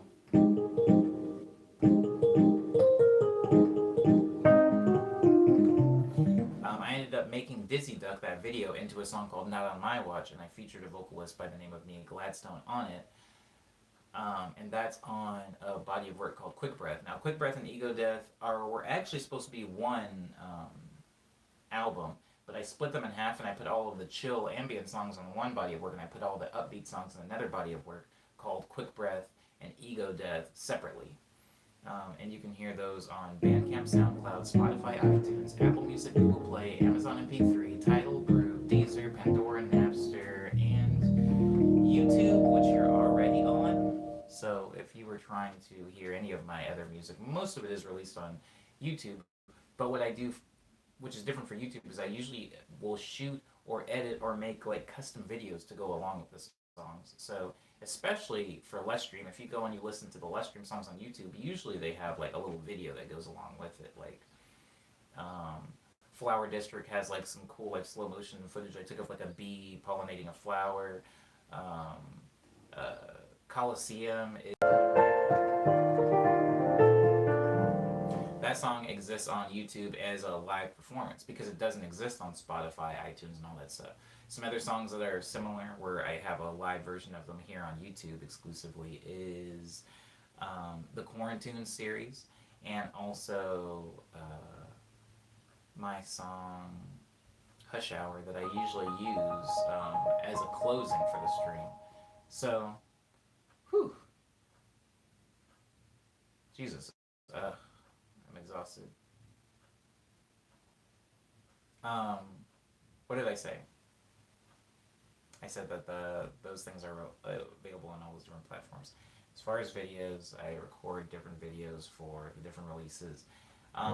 I ended up making Dizzy Duck, that video, into a song called Not on My Watch, and I featured a vocalist by the name of Nia Gladstone on it. And that's on a body of work called Quick Breath. Now, Quick Breath and Ego Death were actually supposed to be one album, but I split them in half and I put all of the chill ambient songs on one body of work and I put all the upbeat songs on another body of work called Quick Breath and Ego Death separately. And you can hear those on Bandcamp, SoundCloud, Spotify, iTunes, Apple Music, Google Play, Amazon MP3, Tidal, Brew, Deezer, Pandora, Napster, and YouTube, which you're already on. So if you were trying to hear any of my other music, most of it is released on YouTube. But what I do, which is different for YouTube, is I usually will shoot or edit or make like custom videos to go along with the songs. So especially for Less Stream, if you go and you listen to the Less Stream songs on YouTube, usually they have like a little video that goes along with it. Like Flower District has like some cool like slow motion footage I took of like a bee pollinating a flower. Coliseum is, that song exists on YouTube as a live performance because it doesn't exist on Spotify, iTunes, and all that stuff. Some other songs that are similar, where I have a live version of them here on YouTube exclusively, is the Quarantine series, and also my song Hush Hour that I usually use as a closing for the stream. So, whew. Jesus. I'm exhausted. What did I say? I said that those things are available on all those different platforms. As far as videos, I record different videos for the different releases.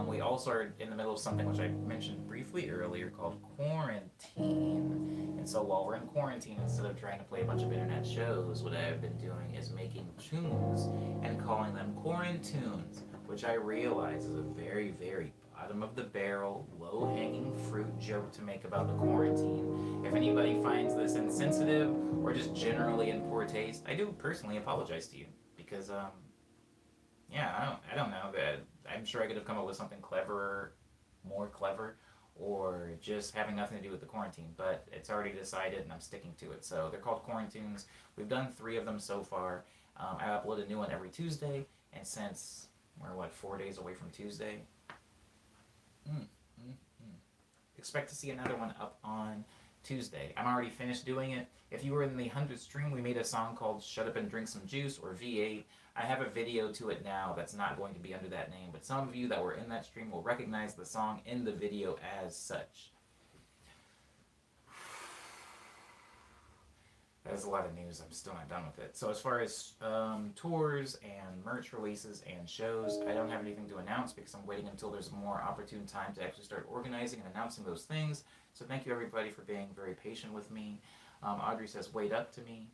We also are in the middle of something which I mentioned briefly earlier called quarantine. And so while we're in quarantine, instead of trying to play a bunch of internet shows, what I've been doing is making tunes and calling them quarantunes, which I realize is a very, very bottom of the barrel, low hanging fruit joke to make about the quarantine. If anybody finds this insensitive or just generally in poor taste, I do personally apologize to you because yeah, I don't know. That I'm sure I could have come up with something cleverer, more clever, or just having nothing to do with the quarantine. But it's already decided, and I'm sticking to it. So they're called Quarantunes. We've done 3 of them so far. I upload a new one every Tuesday, and since we're 4 days away from Tuesday, expect to see another one up on Tuesday. I'm already finished doing it. If you were in the 100th stream, we made a song called Shut Up and Drink Some Juice, or V8. I have a video to it now that's not going to be under that name, but some of you that were in that stream will recognize the song in the video as such. That's a lot of news. I'm still not done with it. So as far as tours and merch releases and shows, I don't have anything to announce because I'm waiting until there's a more opportune time to actually start organizing and announcing those things. So thank you everybody for being very patient with me. Audrey says, wait up to me.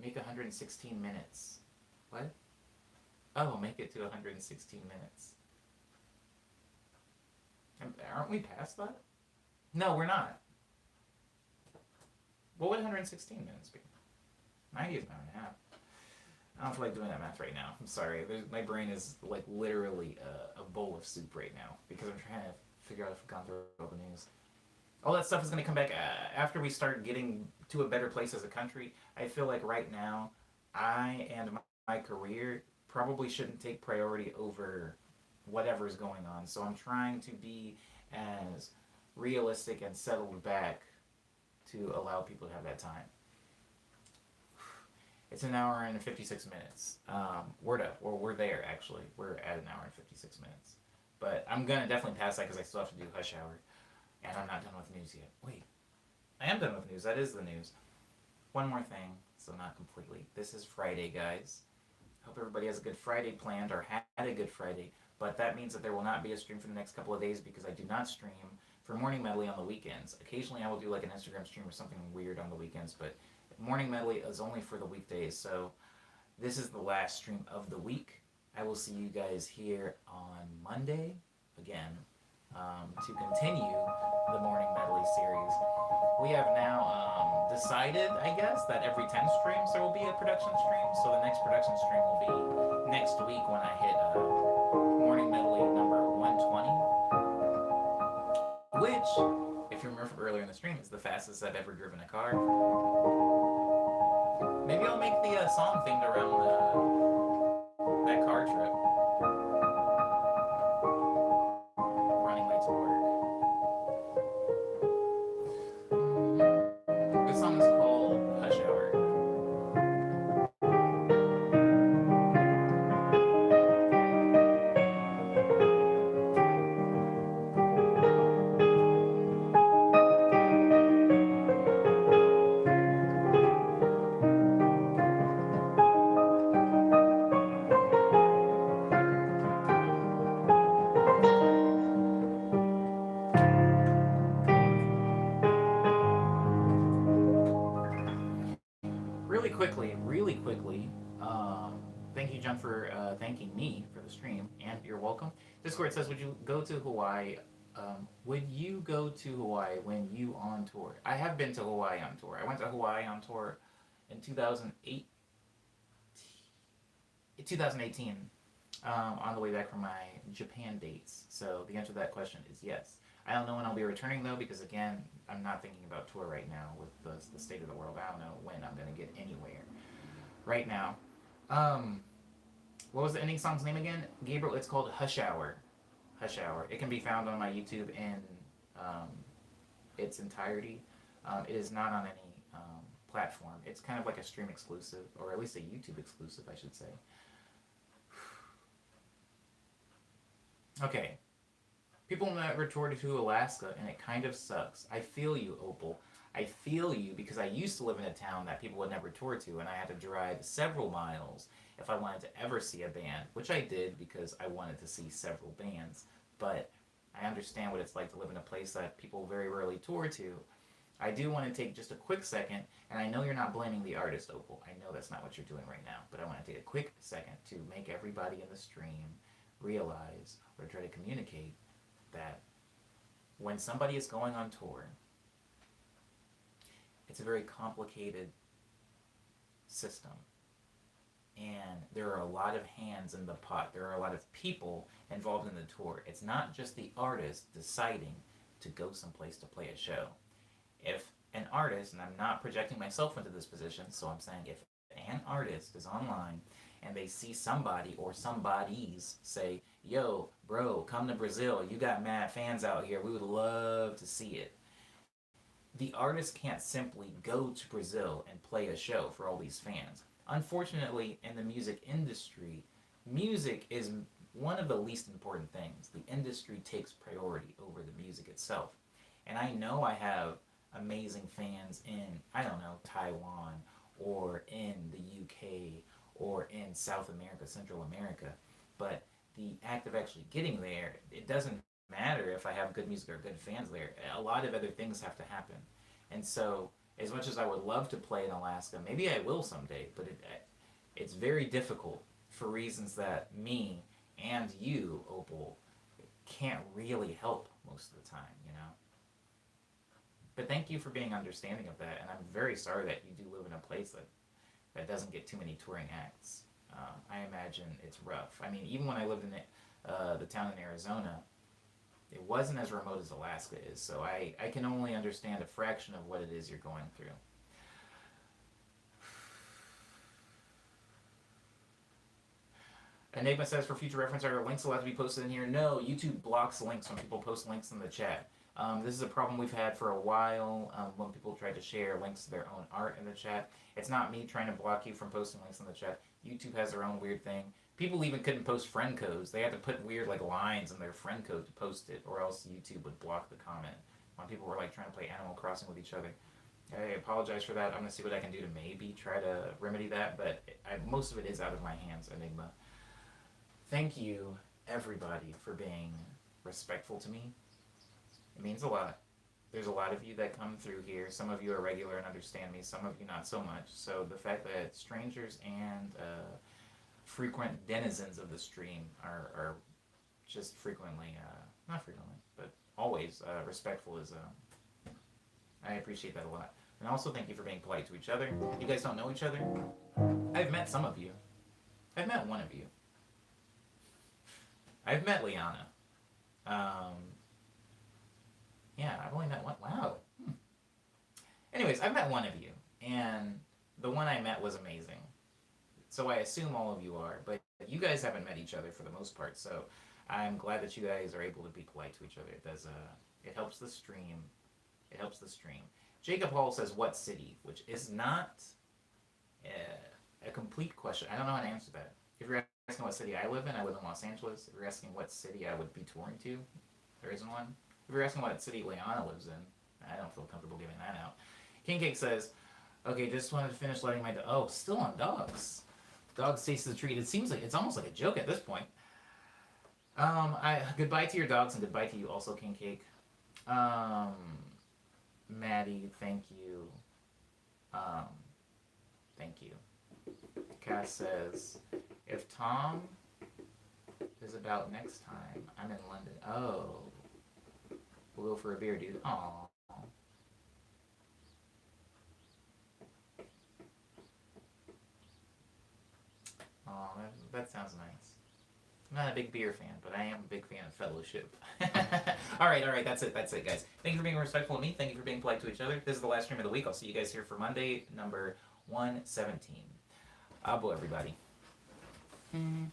Make 116 minutes. What? Oh, make it to 116 minutes. Aren't we past that? No, we're not. What would 116 minutes be? 90 is an hour and a half. I don't feel like doing that math right now. I'm sorry. My brain is like literally a bowl of soup right now because I'm trying to figure out if I've gone through all the news. All that stuff is going to come back after we start getting to a better place as a country. I feel like right now, I and my career probably shouldn't take priority over whatever's going on. So I'm trying to be as realistic and settled back to allow people to have that time. It's an hour and 56 minutes. We're there actually. We're at an hour and 56 minutes. But I'm gonna definitely pass that because I still have to do Hush Hour, and I'm not done with news yet. Wait, I am done with news. That is the news. One more thing, so not completely. This is Friday, guys. Hope everybody has a good Friday planned or had a good Friday. But that means that there will not be a stream for the next couple of days because I do not stream for Morning Medley on the weekends. Occasionally I will do like an Instagram stream or something weird on the weekends, but Morning Medley is only for the weekdays. So this is the last stream of the week. I will see you guys here on Monday again to continue the Morning Medley series. We have now decided, I guess, that every 10 streams there will be a production stream. So the next production stream will be next week when I hit Morning Medley number 120, which, if you remember from earlier in the stream, is the fastest I've ever driven a car. Maybe I'll make the song themed around that car trip. Running late to work. This song is called Hush Hour. Really quickly, thank you, John, for thanking me for the stream, and you're welcome. Discord says, would you go to Hawaii? Would you go to Hawaii when you on tour? I have been to Hawaii on tour. I went to Hawaii on tour in 2018, on the way back from my Japan dates. So the answer to that question is yes. I don't know when I'll be returning though, because again, I'm not thinking about tour right now with the state of the world. I don't know when I'm going to get anywhere right now. What was the ending song's name again? Gabriel, it's called Hush Hour. Hush Hour. It can be found on my YouTube in its entirety. It is not on any platform. It's kind of like a stream exclusive, or at least a YouTube exclusive, I should say. Okay. People never toured to Alaska, and it kind of sucks. I feel you, Opal. I feel you because I used to live in a town that people would never tour to, and I had to drive several miles if I wanted to ever see a band, which I did because I wanted to see several bands. But I understand what it's like to live in a place that people very rarely tour to. I do want to take just a quick second, and I know you're not blaming the artist, Opal. I know that's not what you're doing right now, but I want to take a quick second to make everybody in the stream realize or try to communicate that when somebody is going on tour, it's a very complicated system. And there are a lot of hands in the pot. There are a lot of people involved in the tour. It's not just the artist deciding to go someplace to play a show. If an artist, and I'm not projecting myself into this position, so I'm saying if an artist is online and they see somebody or somebodies say, yo, bro, come to Brazil, you got mad fans out here, we would love to see it. The artist can't simply go to Brazil and play a show for all these fans. Unfortunately, in the music industry, music is one of the least important things. The industry takes priority over the music itself. And I know I have amazing fans in, I don't know, Taiwan or in the UK or in South America, Central America, but the act of actually getting there, it doesn't matter if I have good music or good fans there. A lot of other things have to happen. And so, as much as I would love to play in Alaska, maybe I will someday, but it's very difficult for reasons that me and you, Opal, can't really help most of the time, you know? But thank you for being understanding of that, and I'm very sorry that you do live in a place that doesn't get too many touring acts. I imagine it's rough. I mean, even when I lived in the town in Arizona, it wasn't as remote as Alaska is, so I can only understand a fraction of what it is you're going through. Enigma says, for future reference, are links allowed to be posted in here? No, YouTube blocks links when people post links in the chat. This is a problem we've had for a while when people try to share links to their own art in the chat. It's not me trying to block you from posting links in the chat. YouTube has their own weird thing. People even couldn't post friend codes. They had to put weird like lines in their friend code to post it, or else YouTube would block the comment when people were like trying to play Animal Crossing with each other. I apologize for that. I'm going to see what I can do to maybe try to remedy that, but most of it is out of my hands, Enigma. Thank you, everybody, for being respectful to me. It means a lot. There's a lot of you that come through here. Some of you are regular and understand me. Some of you not so much. So the fact that strangers and frequent denizens of the stream are just frequently, not frequently, but always respectful is, I appreciate that a lot. And also thank you for being polite to each other. You guys don't know each other? I've met some of you. I've met one of you. I've met Liana. Yeah, I've only met one. Wow. Anyways, I've met one of you, and the one I met was amazing. So I assume all of you are, but you guys haven't met each other for the most part, so I'm glad that you guys are able to be polite to each other. It does, it helps the stream. It helps the stream. Jacob Hall says, what city? Which is not a complete question. I don't know how to answer that. If you're asking what city I live in Los Angeles. If you're asking what city I would be touring to, there isn't one. If you're asking what city Liana lives in, I don't feel comfortable giving that out. King Cake says, okay, just wanted to finish letting my still on dogs. Dogs taste the treat. It seems like it's almost like a joke at this point. Goodbye to your dogs and goodbye to you also, King Cake. Maddie, thank you. Thank you. Cass says, if Tom is about next time, I'm in London. Oh. We'll go for a beer, dude. Aww. Aw, that sounds nice. I'm not a big beer fan, but I am a big fan of fellowship. Alright, that's it, guys. Thank you for being respectful of me. Thank you for being polite to each other. This is the last stream of the week. I'll see you guys here for Monday, number 117. Abo, everybody. Ooh,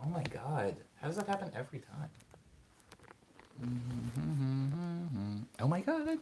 oh my god. How does that happen every time? Oh my god, I